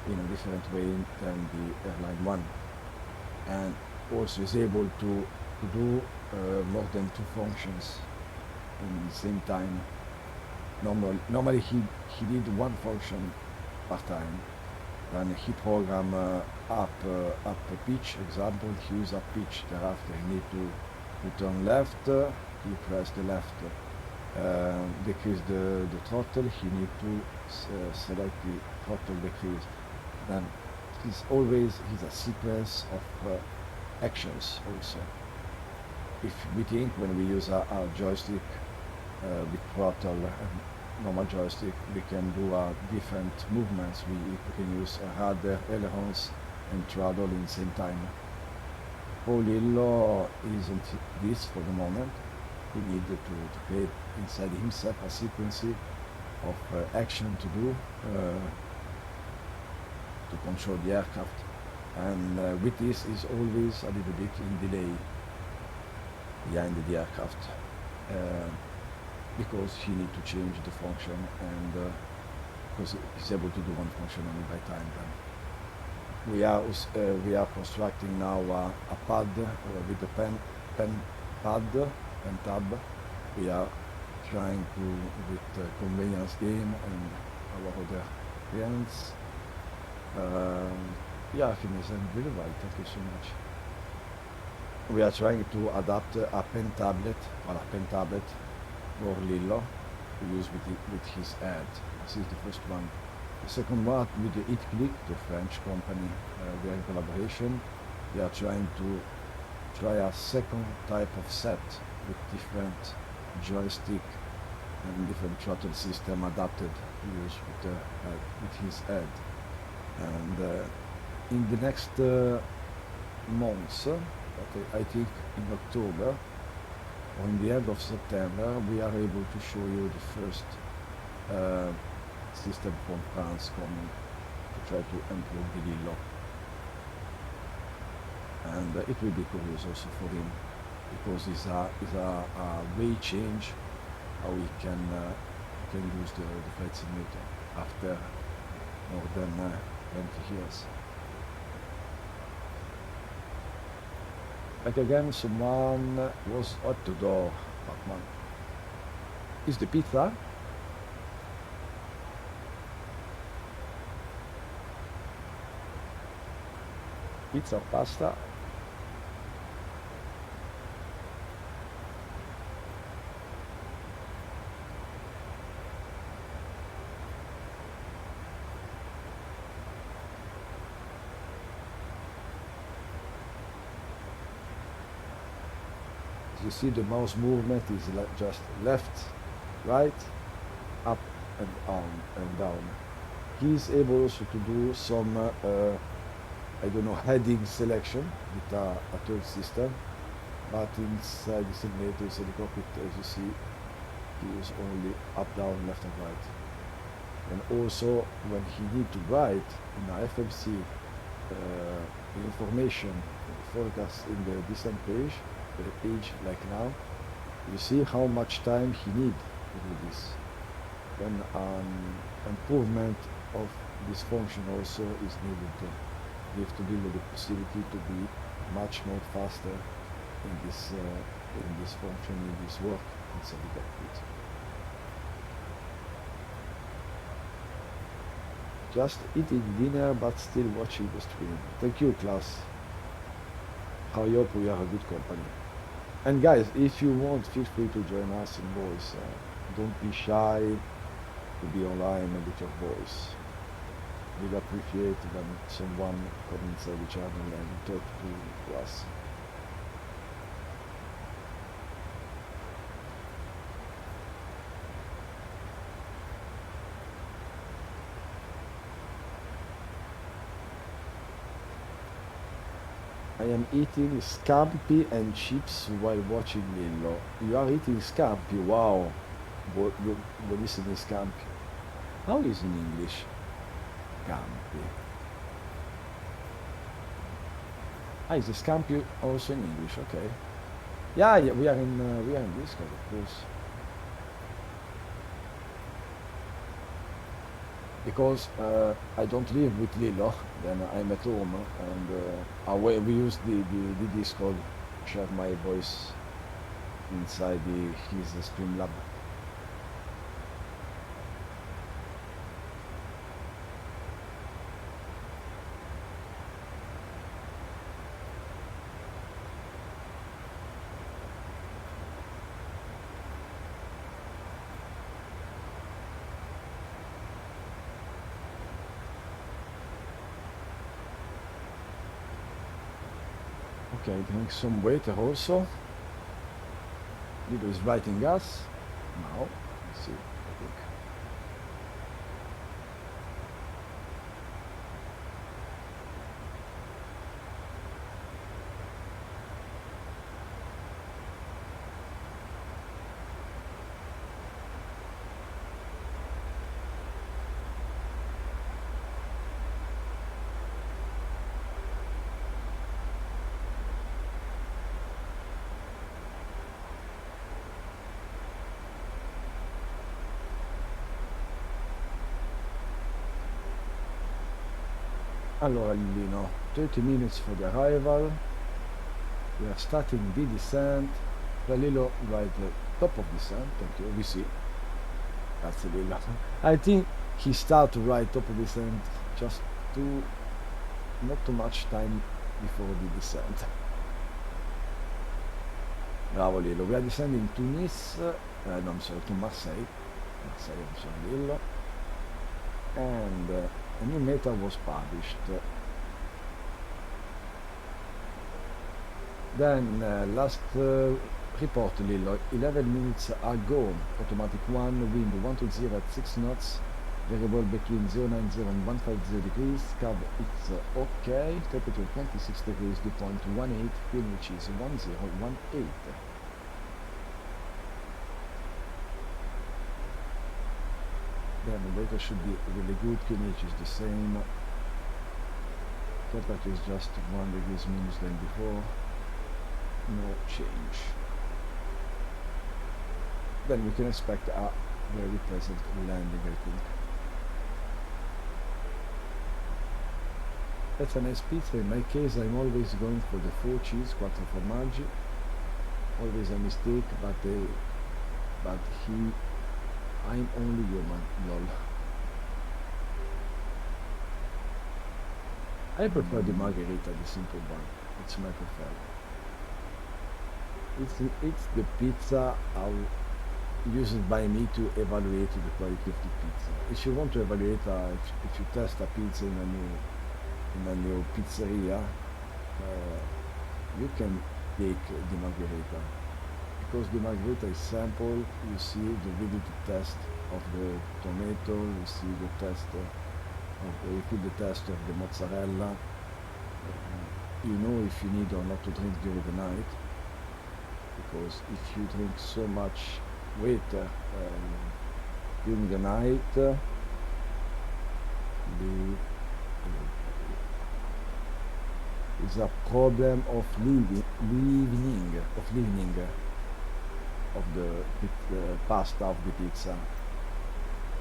in a different way than the airline one, and also is able to do more than two functions in the same time. Normally he did one function per time, Then he program up pitch, example, he use up pitch. Thereafter he need to turn left, he press the left, decrease the throttle, he need to select the throttle decrease. Then it's always a sequence of actions also. If we think when we use our joystick with throttle and normal joystick, we can do different movements. We can use rudder, ailerons, and throttle in the same time. flyLILLO isn't this for the moment. He needed to create inside himself a sequence of action to do to control the aircraft. And with this is always a little bit in delay behind the aircraft. Because he need to change the function, and because he's able to do one function only by time. Then we are constructing now a pad with the pen pad and tab. We are trying to with convenience game and our other clients. Yeah, I think it's really right. Thank you so much. We are trying to adapt a pen tablet for Lillo to use with his head. This is the first one. The second one with the Click, the French company. We are in collaboration. We are trying to try a second type of set with different joystick and different throttle system adapted to use with his head. And in the next months, I think in October, or in the end of September, we are able to show you the first system from France coming to try to improve the Lillo. And it will be curious also for him, because it's a way change how we can use the flight simulator after more than 20 years. Like again, someone was at the door, Batman. Is the pizza? Pizza or pasta? You see the mouse movement is just left, right, up and down. He's able also to do some, I don't know, heading selection with a third system, but inside the simulator, inside the cockpit, as you see, he is only up, down, left and right. And also when he need to write in a FMC information forecast in the descent page, like now, you see how much time he need to do this. Then improvement of this function also is needed to give to Lillo the possibility to be much more faster in this function, in this work inside the cockpit. Just eating dinner but still watching the stream. Thank you, Klaus. I hope we are a good company. And guys, if you want, feel free to join us in voice. Don't be shy to be online with your voice. We'd appreciate when someone comes inside the channel and talk to us. I am eating scampi and chips while watching Lillo. You are eating scampi? Wow. What is in scampi? How is in English? Scampi. Ah, is the scampi also in English? Okay. Yeah, we are in Discord, of course. Because I don't live with Lillo, then I'm at home, and we use the Discord to share my voice inside his Streamlab. Okay, drink some water also. Lillo is writing us now. Let's see. I think. Allora Lillino, 30 minutes for the arrival. We are starting the descent. Lillo right top of descent. Thank you. We see. That's Lillo. I think he started right top of descent just not too much time before the descent. Bravo Lillo. We are descending to Nice. No, I'm sorry, to Marseille. Marseille, I'm sorry, Lillo. And a new meta was published. Then last report Lillo, 11 minutes ago, automatic 1, wind 120 at 6 knots, variable between 090 and 150 degrees, curve it's okay, temperature 26 degrees, dew point 18, wind which is 1018. Then the data should be really good, QNH is the same, temperature is just 1 degrees minus than before, no change. Then we can expect a very pleasant landing, I think. That's a nice pizza. In my case, I'm always going for the 4 cheese, 4 formaggi. Always a mistake, but I'm only human, lol. I prefer the margherita, the simple one. It's my preferred. It's the pizza used by me to evaluate the quality of the pizza. If you want to evaluate, if you test a pizza in a new pizzeria, you can take the margherita, because the margherita is simple. You see the validity test of the tomato, you see the test you feel the test of the mozzarella. You know if you need or not to drink during the night, because if you drink so much water during the night, is a problem of leavening of the pasta of the pizza.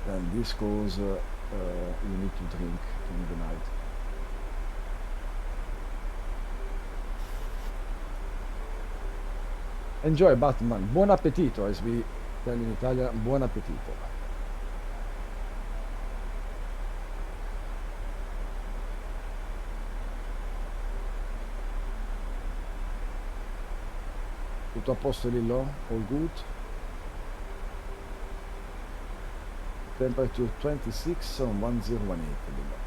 Then this cause you need to drink during the night. Enjoy Batman, buon appetito, as we tell in Italian, buon appetito. Tutto a posto Lillo? All good? Temperature 26 on 1018 Lillo.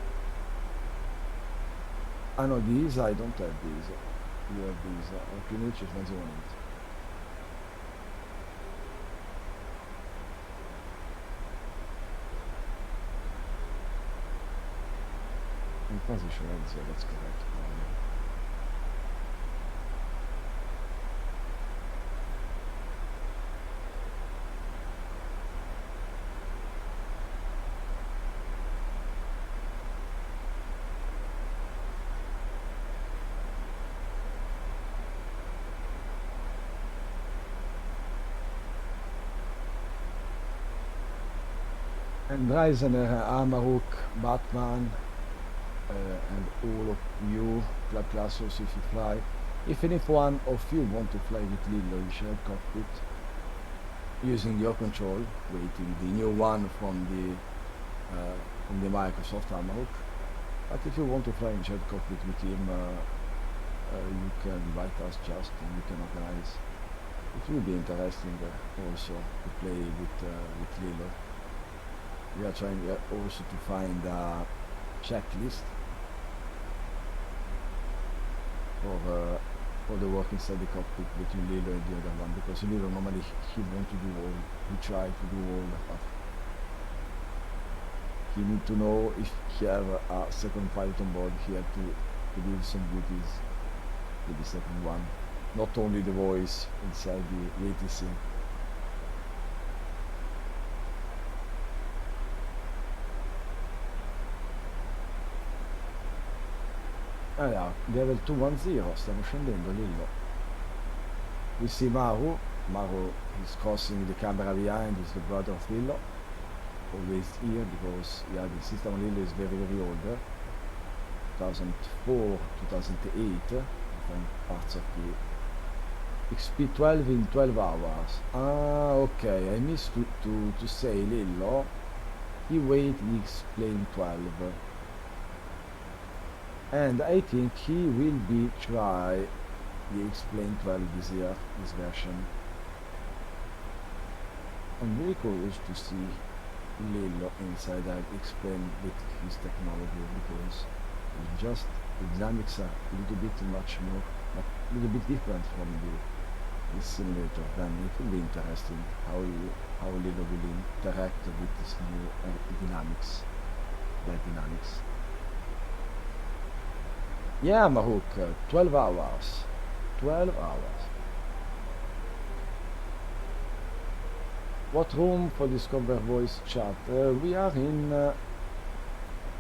Ah no, these I don't have these. You have these. QNH is 1018. In position, that's correct. And Reisener, Amaruk, Batman, and all of you, Club Classes, if you fly. If any one of you want to fly with Lillo in shared cockpit, using your control, waiting the new one from the Microsoft Amarok. But if you want to fly in shared cockpit with him, you can invite us just, and we can organize. It will be interesting also to play with Lillo. We are trying also to find a checklist for the work inside the cockpit between Lillo and the other one, because Lillo normally he want to do all, he try to do all, but he need to know if he have a second pilot on board, he have to do some duties with the second one, not only the voice inside the ATC. Allora, level 210, stiamo scendendo Lillo. We see Maru is crossing the camera behind, is the brother of Lillo, always here because yeah, the system on Lillo is very old, 2004, 2008, different parts of the XP12 in 12 hours. Ah, okay, I missed to say Lillo, he weight X plane 12. And I think he will be try the X-Plane 12 this year, this version. I'm really curious to see Lillo inside that X-Plane with his technology, because it's just the dynamics are a little bit much more, a little bit different from the simulator. Then it will be interesting how Lillo will interact with this new dynamics, the dynamics. Yeah, Mahouk, 12 hours. 12 hours. What room for Discover voice chat? We are in...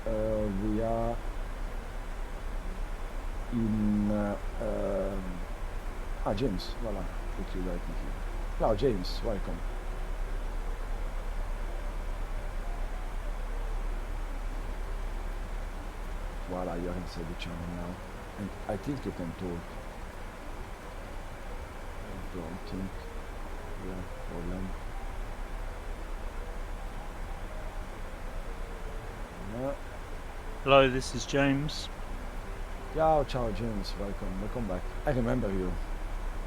we are in... James, voilà. Put you right here. Now, James, welcome. Voila, you're inside the channel now. And I think you can talk. I don't think we have problem. Yeah. Hello, this is James. Ciao, James, welcome back. I remember you.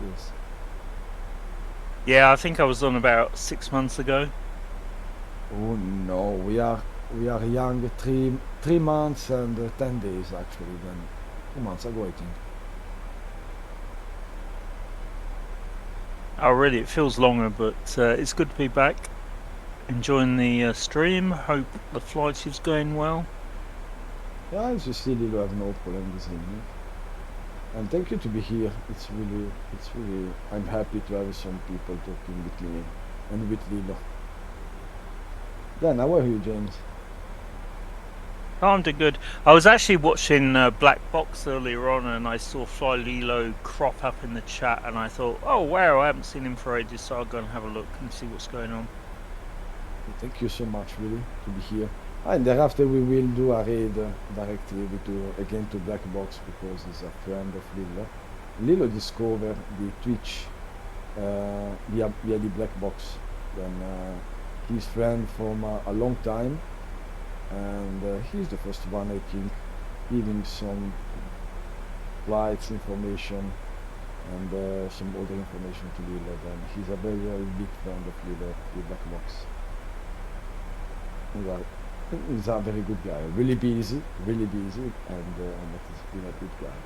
Yes. Yeah, I think I was on about 6 months ago. Oh no, we are young, 3 months and 10 days actually, then 2 months ago I think. Oh really, it feels longer, but it's good to be back. Enjoying the stream, hope the flight is going well. Yeah, as you see, Lillo have no problem this evening. And thank you to be here, it's really, I'm happy to have some people talking with me and with Lillo. Then, how are you, James? Oh, I'm doing good. I was actually watching Black Box earlier on, and I saw flyLILLO crop up in the chat, and I thought, oh wow, I haven't seen him for ages, so I'll go and have a look and see what's going on. Thank you so much, really, to be here. And thereafter we will do a raid directly again to Black Box, because he's a friend of Lillo. Lillo discovered the Twitch via the Black Box. Then he's friend from a long time, and he's the first one, I think, giving some flights information and some other information to Lillo. Then he's a very big friend of Lillo, the Black Box. He's a very good guy, really busy, and he's been a good guy.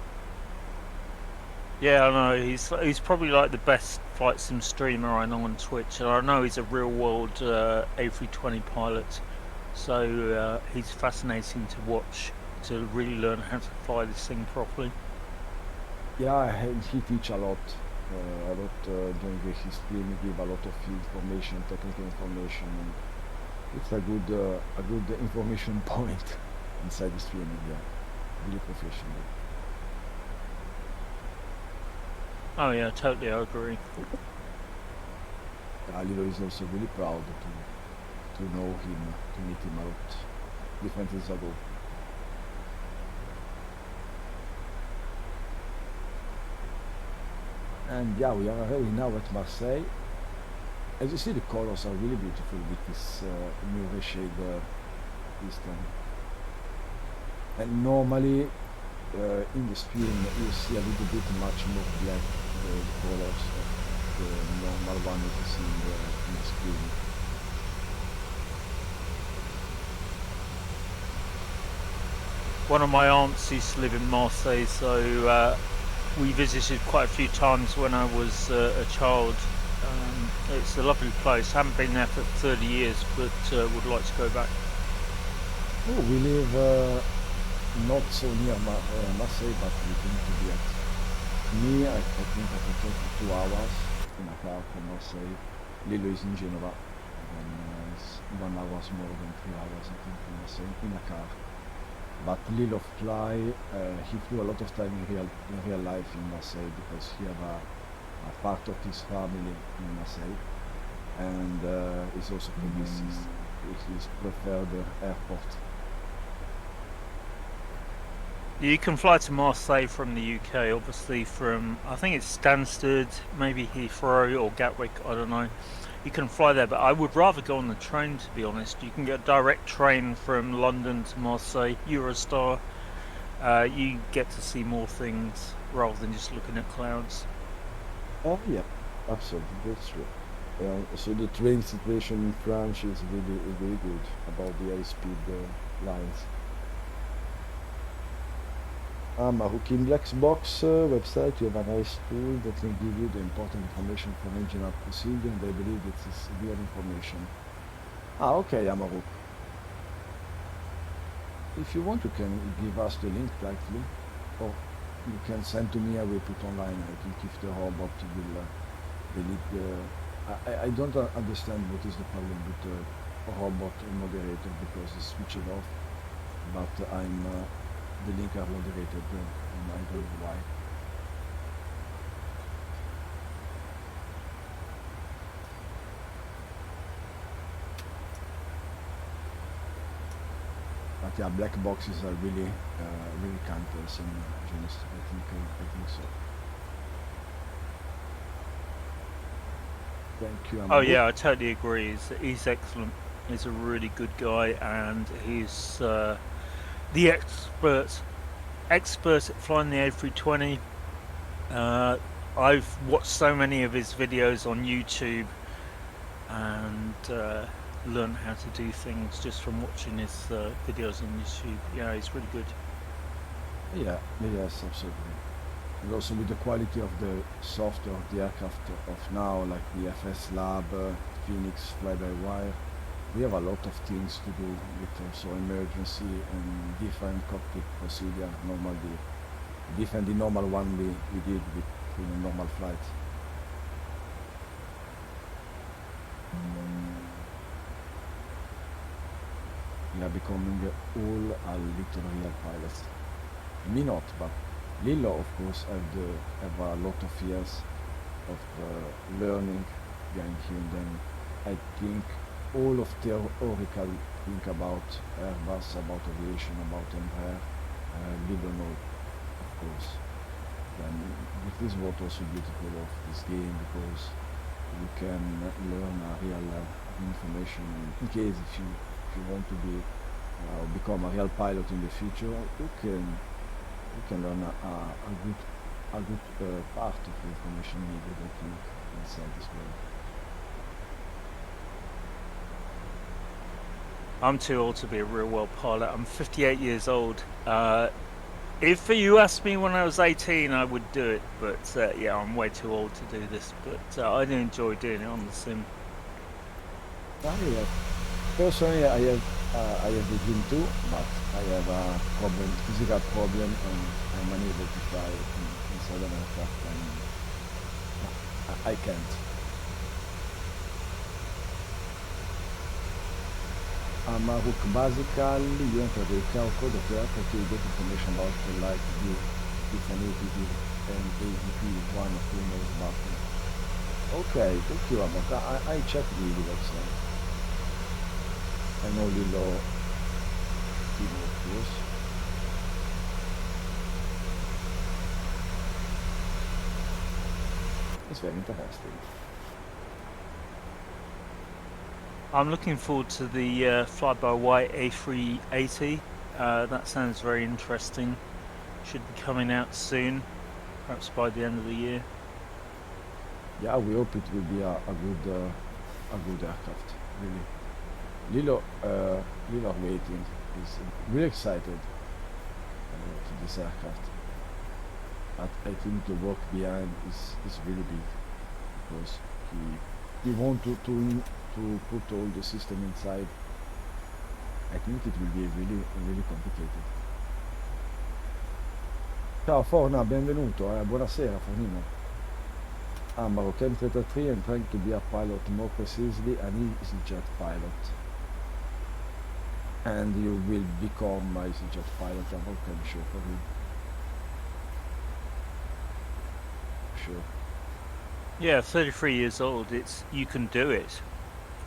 Yeah, I know, he's probably like the best flight sim streamer I know on Twitch, and I know he's a real world A320 pilot, so he's fascinating to watch, to really learn how to fly this thing properly. Yeah, he teach a lot during his stream. He give a lot of information, technical information, and it's a good information point inside the streaming. Yeah, really professional. Oh yeah, totally, I agree. Lillo is also really proud to know him, to meet him a lot different years ago. And yeah, we are already now at Marseille. As you see, the colors are really beautiful with this new reshade system. And normally in the stream you see a little bit much more black the colors of the normal one that you see in the screen. One of my aunts used to live in Marseille, so we visited quite a few times when I was a child. It's a lovely place. Haven't been there for 30 years, but would like to go back. Oh, we live not so near Marseille, but we think to be at me. I think I can take 2 hours in a car from Marseille. Lillo is in Genova, and it's 1 hour more than 3 hours, I think, from Marseille in a car. But Lillo he flew a lot of time in real life in Marseille because he have a part of his family in Marseille, and it's also his preferred airport. You can fly to Marseille from the UK, obviously from, I think it's Stansted, maybe Heathrow or Gatwick, I don't know. You can fly there, but I would rather go on the train, to be honest. You can get a direct train from London to Marseille, Eurostar. You get to see more things rather than just looking at clouds. Oh yeah, absolutely, that's true. So the train situation in France is really good about the high-speed lines. Maroc in Blackbox website, you have a nice tool that can give you the important information from engineer procedure, and I believe this is real information. Okay, Amaruk. If you want, you can give us the link directly, or you can send to me. I will put online. I think if the robot will delete the. I don't understand what is the problem with the robot moderator because it's switched off, but the link are moderated, and I don't know why. But yeah, black boxes are really counters and genus. I think so. Thank you. Oh yeah, I totally agree. He's excellent. He's a really good guy, and he's the expert at flying the A320. I've watched so many of his videos on YouTube and learned how to do things just from watching his videos on YouTube. Yeah, he's really good. Yeah, yes, absolutely. And also with the quality of the software of the aircraft of now, like the FS Lab, Phoenix, Fly-by-Wire, we have a lot of things to do with also emergency and different cockpit procedure, different the normal one we did with a normal flight. We are becoming all a little real pilots. Me not, but Lillo, of course, have a lot of years of learning behind him. Then I think all of theoretical think about Airbus, about aviation, about Embraer, Lillo know, of course. And this is what also beautiful of this game, because you can learn a real information. In case if you want to become a real pilot in the future, you can learn a good part of the information needed, I think, inside this world. I'm too old to be a real world pilot. I'm 58 years old. If you asked me when I was 18, I would do it, but yeah, I'm way too old to do this. But I do enjoy doing it on the sim. Personally, I have the dream too, but I have a physical problem, and I'm unable to fly inside an aircraft, and I can't. Maruk, basically, you enter the QR code of the aircraft, you get information about the light view, with an APV and AVP, one of the nose button. Okay, thank you, but I checked the website. I know Lillo, of course. It's very interesting. I'm looking forward to the fly-by-wire A380. That sounds very interesting. Should be coming out soon, perhaps by the end of the year. Yeah, we hope it will be a good aircraft, really. Lillo waiting is really excited to this aircraft. but I think the work behind is really big, because he want to put all the system inside. I think it will be really complicated. Ciao Forna, benvenuto, buonasera Fornino. Maroccan 33 and trying to be a pilot more precisely an EasyJet pilot. And you will become a EasyJet pilot, I'm okay, sure for you. Sure. Yeah, 33 years old. You can do it,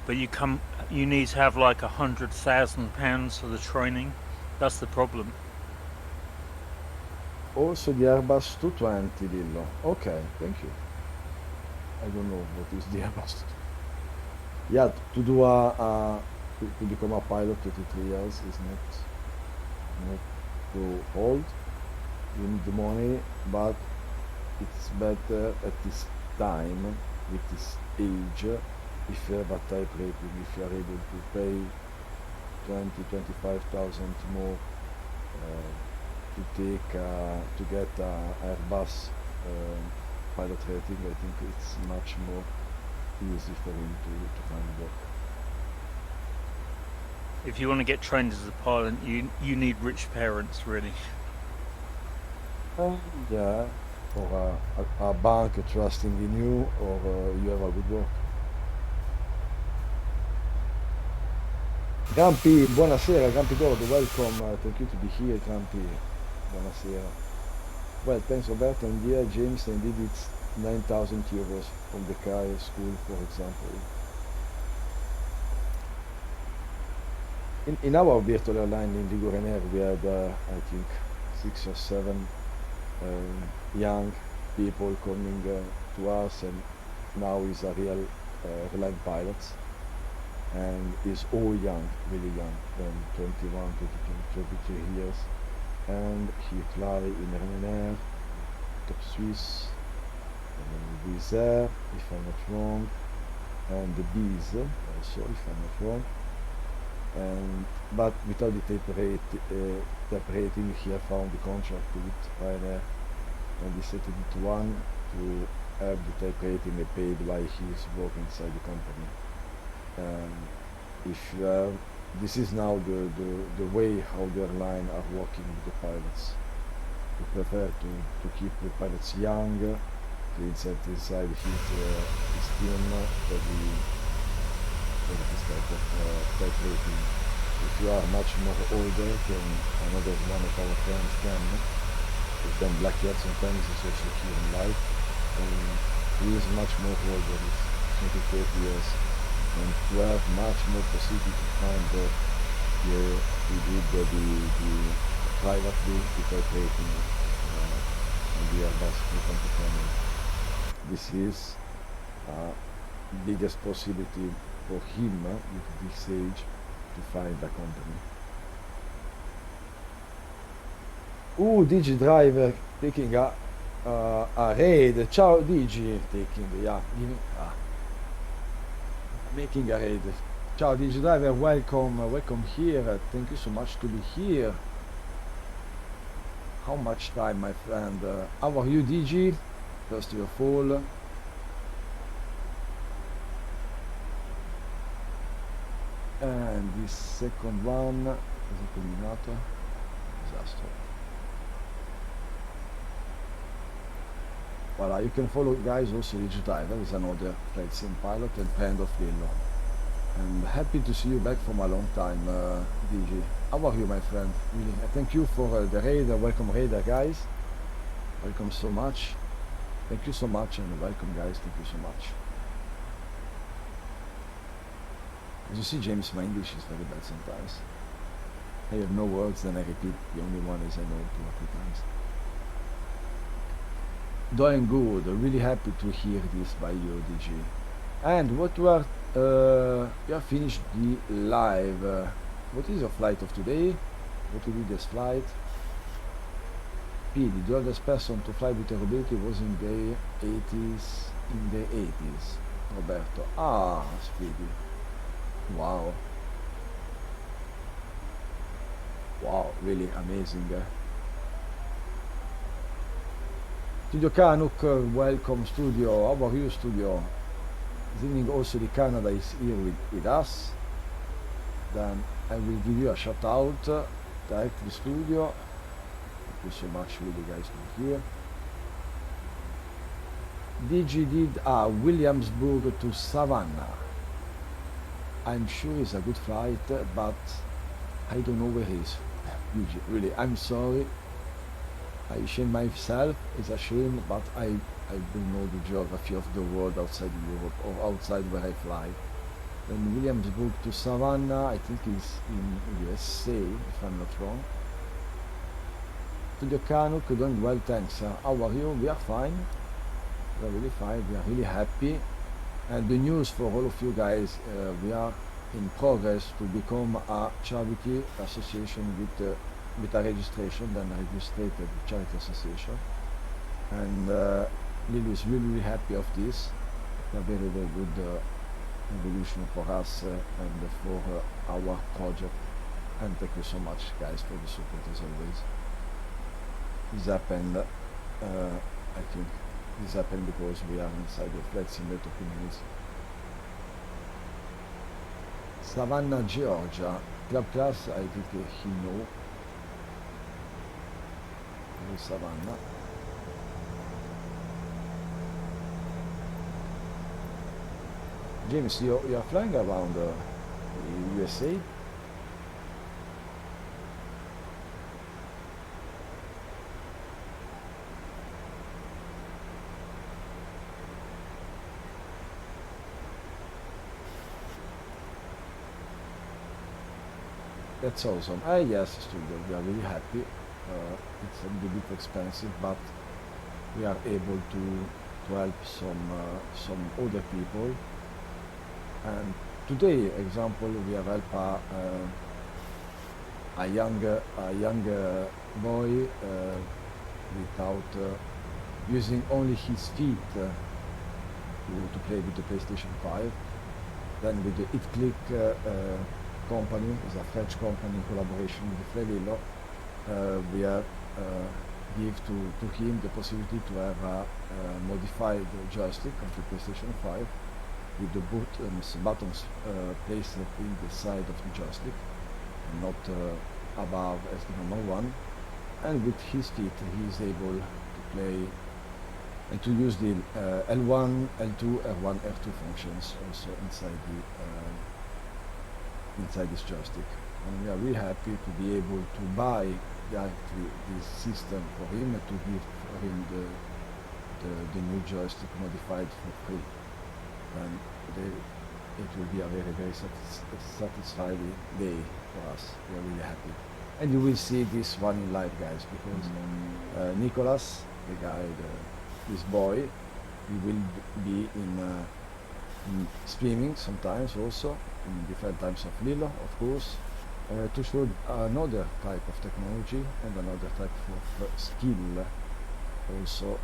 but you need to have like £100,000 for the training. That's the problem. Also the Airbus 220, Lillo. Okay, thank you. I don't know what is the Airbus. Yeah, to do to become a pilot 33 years is not too old. You need the money, but it's better at this time, with this age, if you have a type rating, if you are able to pay 25,000 more to get a Airbus pilot rating. I think it's much more easy for him to find work. If you want to get trained as a pilot, you need rich parents, really. Yeah, or a bank trusting in you, or you have a good work. Grampi, buonasera, Grampi Gordo, welcome, thank you to be here, Grampi, buonasera. Well, thanks Roberto, and yeah, James, indeed it's 9,000 euros from the car school, for example. In our virtual airline in Ligurian, we had, I think, 6 or 7 young people coming to us, and now he's a real airline pilot, and he's all young, really young, 21, 22, 23 years, and he fly in Ryanair, Top Swiss, Wizz Air, if I'm not wrong, and the Bees also, if I'm not wrong. But without the type rating, he have found the contract with Ryanair, and he set it one to have the type rating paid while he is working inside the company. If this is now the way how the airline are working with the pilots. We prefer to keep the pilots young, to insert inside his team for this type of type rating. If you are much more older than another one of our friends can, with them Black Hat sometimes is also here in life, and he is much more older, he's 20, 30 years, and to have much more possibility to find we did the privately the type rating and the Airbus 320. This is biggest possibility for him with this age to find a company. Digi driver taking a raid. Ciao Digi, making a raid. Ciao Digi driver, welcome here. Thank you so much to be here. How much time, my friend? How are you, Digi? First of all. And this second one is a combinato. Disaster. Voila, you can follow guys also Digi Driver is another flight sim pilot and friend of Lillo. I'm happy to see you back from a long time, DG. How are you, my friend? Really, thank you for the raid. Welcome, raider guys. Welcome so much. Thank you so much, and welcome, guys. Thank you so much. As you see, James, my English is very bad sometimes. I have no words, then I repeat. The only one is I know 2 or 3 times. Doing good. Really happy to hear this by you, DG. And what you have finished the live. What is your flight of today? What will be this flight? Speedy, the oldest person to fly with aerobility was in the 80s. Roberto. Ah, Speedy. Wow. Wow, really amazing. Studio Canuck, welcome studio. How are you, studio? Zinning also the Canada is here with us. Then I will give you a shout out direct to the studio. Thank you so much for you guys to be here. DG did Williamsburg to Savannah. I'm sure it's a good flight, but I don't know where it is. Really, I'm sorry. I shame myself. It's a shame, but I don't know the geography of the world outside Europe or outside where I fly. Then Williamsburg to Savannah, I think is in USA, if I'm not wrong. Studio Canuck, doing well, thanks. How are you? We are fine. We are really fine. We are really happy. And the news for all of you guys, we are in progress to become a charity association with a registration, then a registered charity association. And Lily is really, really happy of this. A very, very good evolution for us and for our project. And thank you so much, guys, for the support as always. This happened, I think, this happened because we are inside the flight simulator community. Savannah, Georgia. Club class, I think he know. Savannah. James, you are flying around the USA? That's awesome. Yes, studio, we are really happy. It's a little bit expensive, but we are able to help some other people. And today, example, we have helped a young boy without using only his feet to play with the PlayStation 5. Then with the ItClick company, is a French company in collaboration with flyLILLO, we have give to him the possibility to have a modified joystick of the PlayStation 5 with the buttons placed in the side of the joystick and not above as the normal one. And with his feet he is able to play and to use the L1, L2, R1, R2 functions also inside this joystick. And we are really happy to be able to buy directly this system for him and to give him the new joystick modified for free. And it will be a very, very satisfying day for us. We are really happy. And you will see this one in live, guys, because Nicholas, the guy, this boy, he will be in streaming sometimes also, in different types of Lilo, of course, to show another type of technology and another type of skill also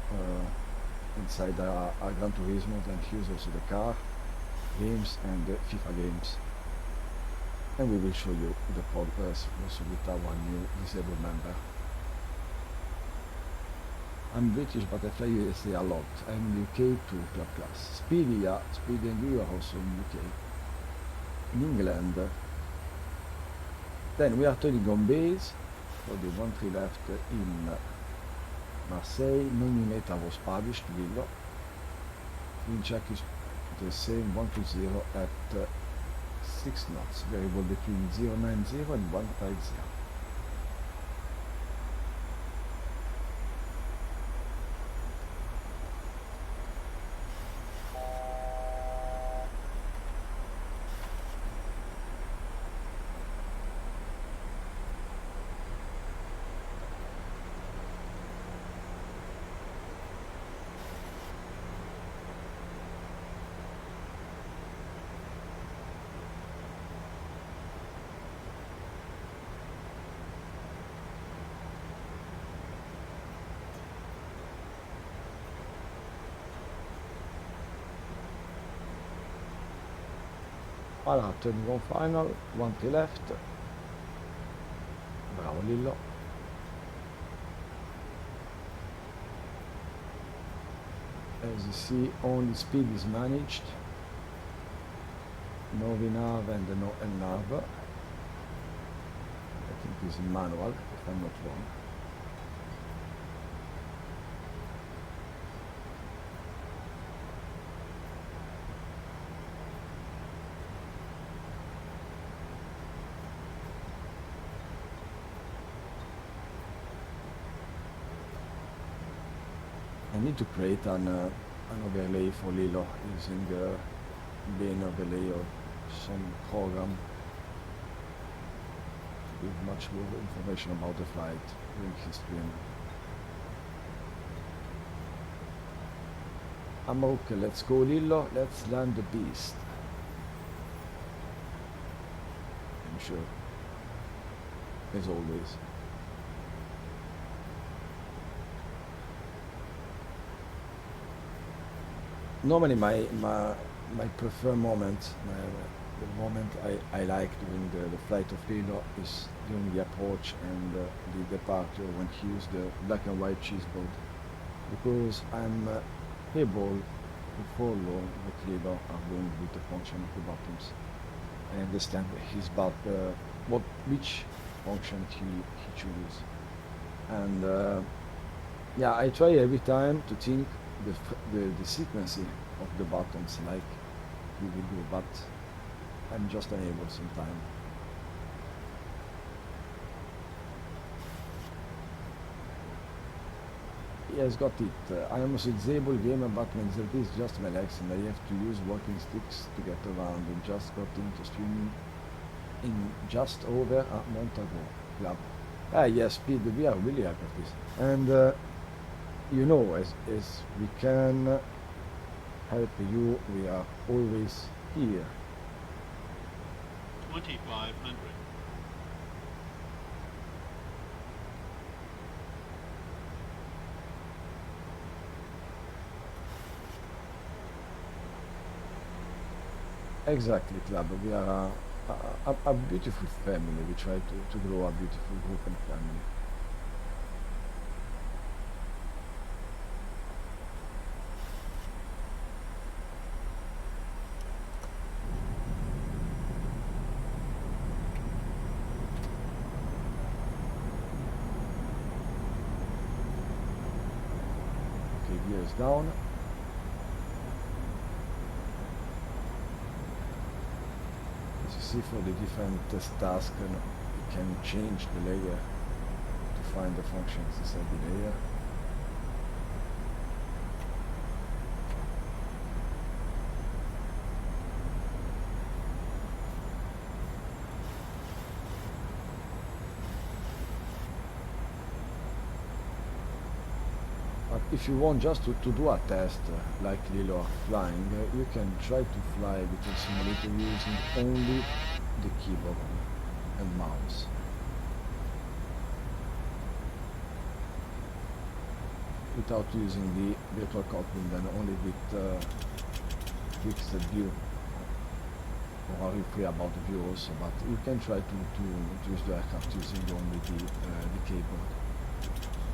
inside our Gran Turismo, and here's also the car games and the FIFA games. And we will show you the progress also with our new disabled member. I'm British, but I fly USA a lot. I'm in UK too, club class. Speedy, yeah, Speedy, and you are also in UK. In England. Then we are turning on base for the 1-3 left in Marseille. Nominate was published, Lillo. Wind check is the same 120 at 6 knots, variable between 090 and 150. Voilà, turning on final, 1-3 left. Bravo Lillo. As you see, only speed is managed. No VNAV and no LNAV. I think it's manual, if I'm not wrong. I need to create an overlay for Lilo using Bane overlay or some program with much more information about the flight during history. I'm okay, let's go Lilo, let's land the beast. I'm sure, as always. Normally my preferred moment, the moment I like during the flight of Lilo is during the approach and the departure when he used the black and white chessboard, because I'm able to follow what Lilo are doing with the function of the buttons. I understand which function he chooses, and yeah, I try every time to think the sequence of the buttons like we will do, but I'm just unable sometimes. He has got it. I am a disabled gamer, but when there is just my legs and I have to use walking sticks to get around, and just got into streaming in just over a month ago. Club. Yes, Speed, we are really happy with this. And you know, as we can help you, we are always here. 2500. Exactly, Club. We are a beautiful family. We try to grow a beautiful group and family. Okay, gears down. As you see, for the different tasks, you can change the layer to find the functions inside the layer. But if you want just to do a test like Lilo flying, you can try to fly with a simulator using only the keyboard and mouse. Without using the virtual cockpit, and only with fixed view. Or are you free about the view also, but you can try to use the aircraft using only the keyboard.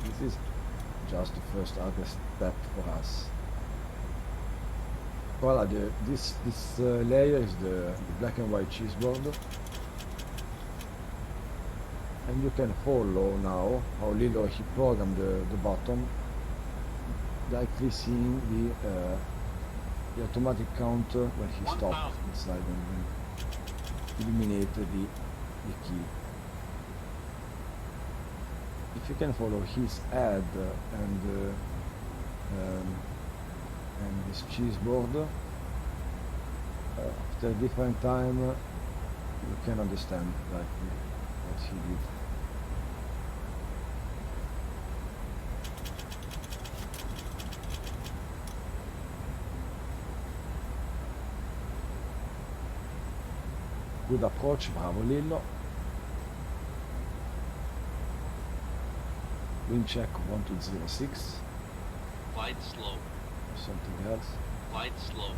This is just the first step for us. Voila, this layer is the black and white chessboard, and you can follow now how Lilo he programmed the bottom, directly seeing the automatic counter when he stopped inside and illuminate the key. If you can follow his head and this chessboard, after a different time, you can understand like what he did. Good approach, bravo Lillo. Wind check 1206. Glide slow. Something else. Glide slow.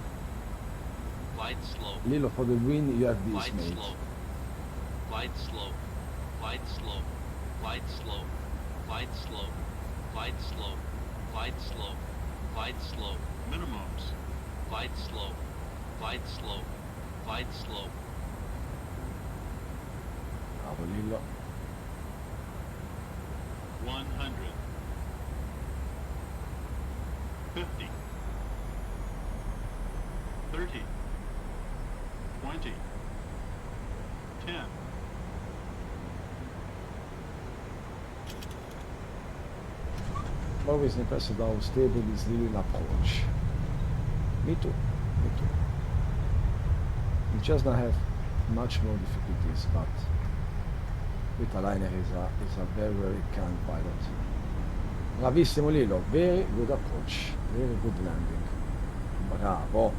Glide slow. Lilo, for the wind you have this, Glide mate. slow. Glide slow. Glide slow. Glide slow. Glide slow. Glide slow. Glide slow. Glide slow. Minimums. Glide slope. Glide slope. Glide slope. Bravo Lillo. 100. 50. 30. 20. 10. I'm always impressed with how stable is Lillo in approach. Me too. Me too. He just not have much more difficulties, but with a liner is a very, very kind pilot. Bravissimo Lillo, very good approach, very good landing. Bravo.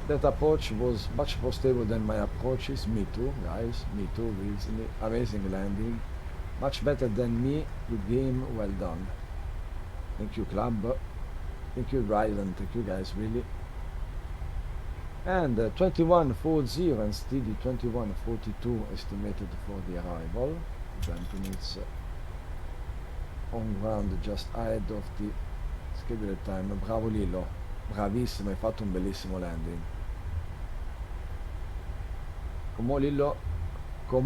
That approach was much more stable than my approaches. Me too, guys. Me too. Really amazing landing. Much better than me. Good game. Well done. Thank you, club. Thank you, Rylan. Thank you, guys. Really. And 21:40 and steady 21:42 estimated for the arrival. 20 minutes on ground just ahead of the scheduled time. Bravo Lillo. Bravissimo, hai fatto un bellissimo landing. Come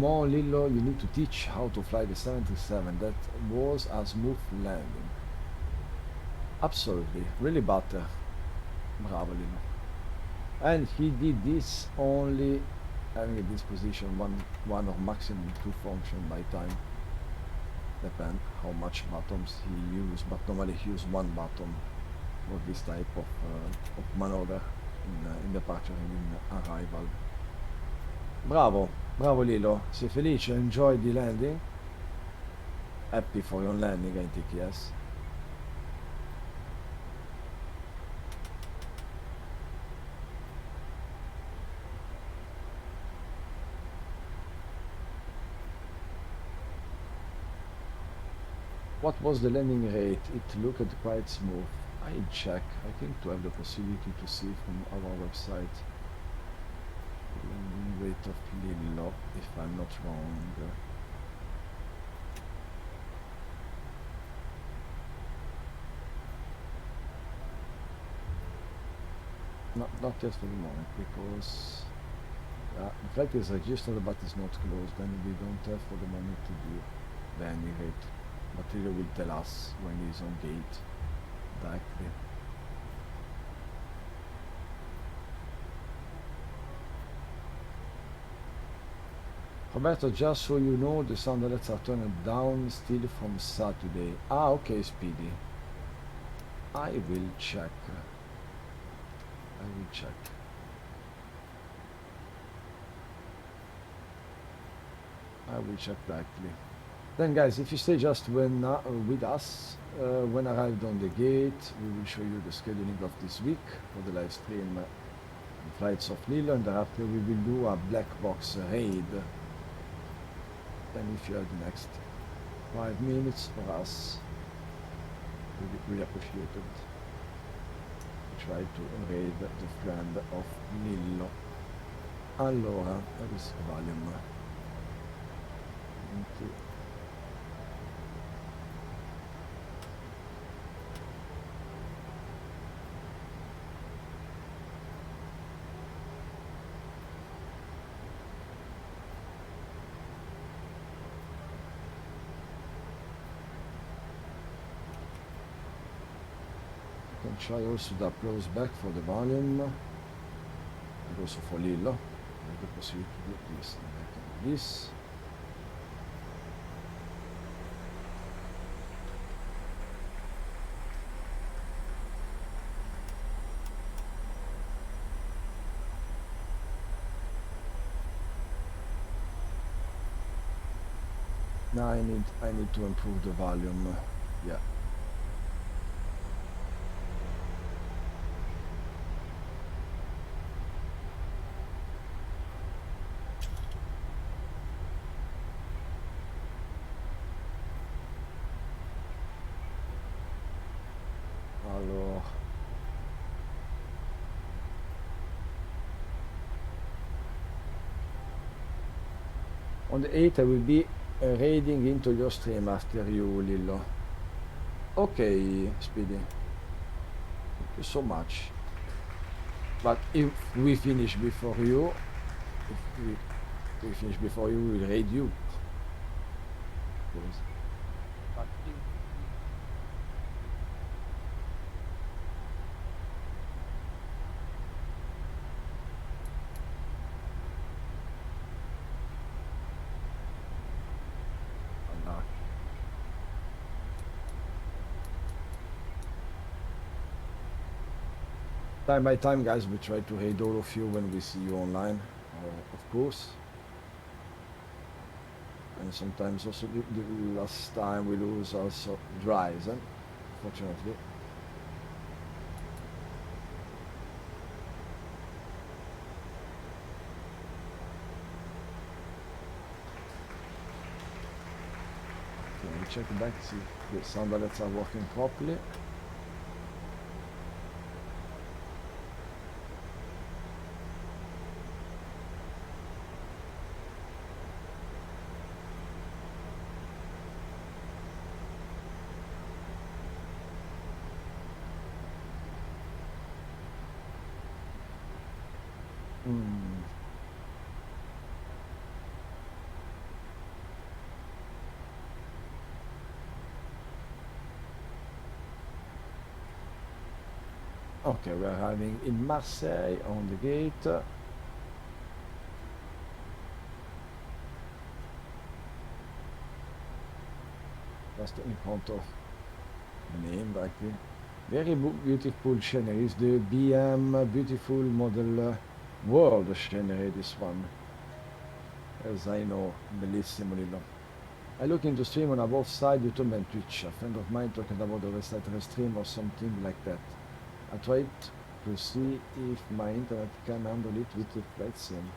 on Lillo, you need to teach how to fly the 737. That was a smooth landing. Absolutely, really butter. Bravo Lillo. And he did this only having at this position one or maximum two function by time. Depend how much buttons he used, but normally he used one button for this type of maneuver in departure and in arrival. Bravo, bravo Lillo. Sei felice? Enjoy the landing? Happy for your landing, I think, yes. What was the landing rate? It looked quite smooth. I check. I think to have the possibility to see from our website. Landing rate of Lillo, if I'm not wrong. Not yet for the moment, because the flight is registered but is not closed, and we don't have for the moment to do the landing rate. But Lillo will tell us when he's on gate directly. Roberto, just so you know, the sound alerts are turned down still from Saturday. Ah, okay, Speedy. I will check. I will check. I will check directly. Then guys, if you stay just with us, when arrived on the gate, we will show you the scheduling of this week for the live stream flights of Lillo, and thereafter we will do a black box raid. And if you have the next 5 minutes for us, we would really appreciate it. Try to raid the friend of Lillo. Allora, that is volume. Can try also the applause back for the volume, and also for Lillo. I have the possibility to do this and I can do this. Now I need to improve the volume. Yeah. Alors, on the 8th I will be raiding into your stream after you, Lillo. Okay, Speedy. Thank you so much. But if we finish before you, if we finish before you, we'll raid you. Yes. But if Allah. Time by time, guys, we try to raid all of you when we see you online, of course. And sometimes also the last time we lose also dries, fortunately. Okay, we check back, see if the sound alerts are working properly. Mm. Okay, we're arriving in Marseille on the gate. Just in front of the name, directly. Very beautiful scenery. It's the BM beautiful model world scenery, this one. As I know, bellissimo Lillo. I look into stream on above side YouTube and Twitch. A friend of mine talking about the recital stream or something like that. I tried to see if my internet can handle it with the flight sim.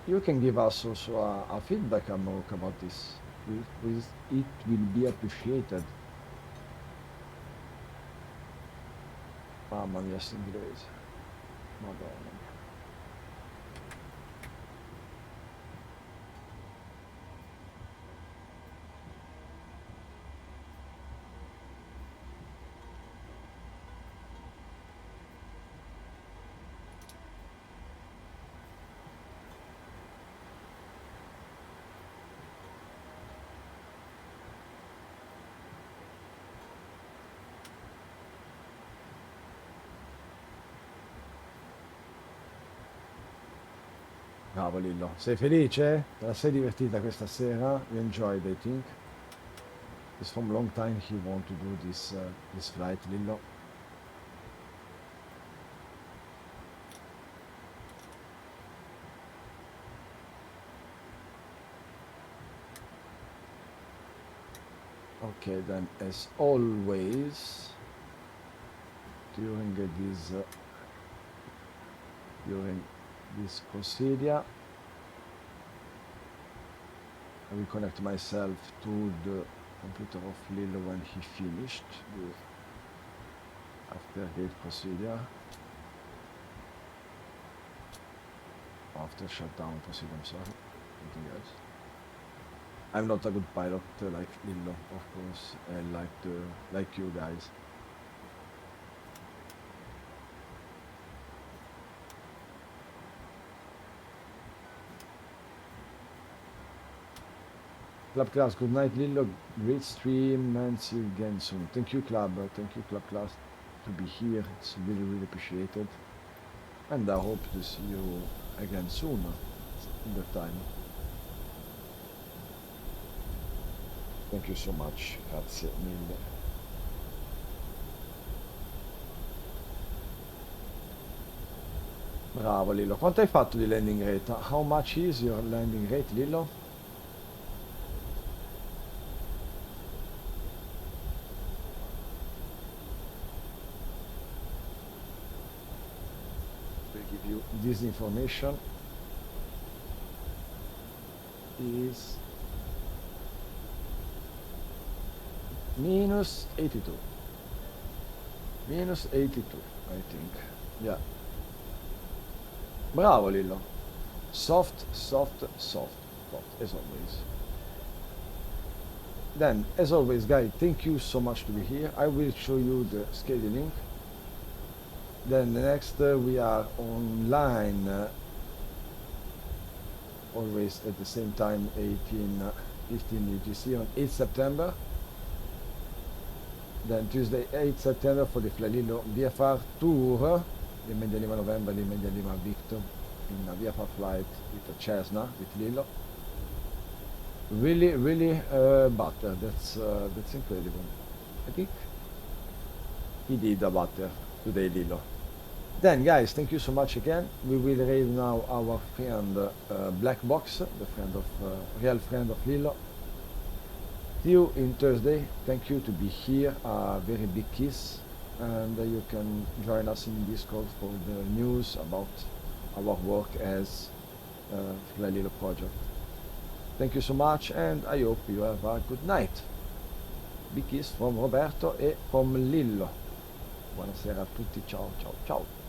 You can give us also a feedback, Amok, about this. It will be appreciated. Mamma mia, sto inglese. Madonna. Bravo Lillo, sei felice? Te la sei divertita questa sera? You enjoyed, I think. It's from long time he want to do this flight, Lillo. Okay, then as always, during this procedure, I will connect myself to the computer of Lillo when he finished the after gate procedure. After shutdown procedure, I'm sorry. Anything else? I'm not a good pilot like Lillo, of course, and like you guys. Club Class, good night Lillo, great stream and see you again soon. Thank you Club Class to be here, it's really appreciated. And I hope to see you again soon in that time. Thank you so much, grazie mille. Bravo Lillo, quanto hai fatto di landing rate? How much is your landing rate Lillo? Give you this information is minus 82, I think. Yeah, bravo Lillo, soft as always. Then, as always, guys, thank you so much to be here. I will show you the scheduling. Then the next we are online always at the same time, 18:15 UTC on 8 September. Then Tuesday 8 September for the flyLILLO VFR tour, l'India Lima November, l'India Lima Victor in a VFR flight with a Cessna with Lillo. Really butter. That's incredible. I think he did a butter today, Lillo. Then, guys, thank you so much again. We will raid now our friend Black Box, the friend of real friend of Lillo. See you in Thursday. Thank you to be here. A very big kiss, and you can join us in Discord for the news about our work as flyLILLO project. Thank you so much, and I hope you have a good night. Big kiss from Roberto e from Lillo. Buonasera a tutti, ciao ciao ciao.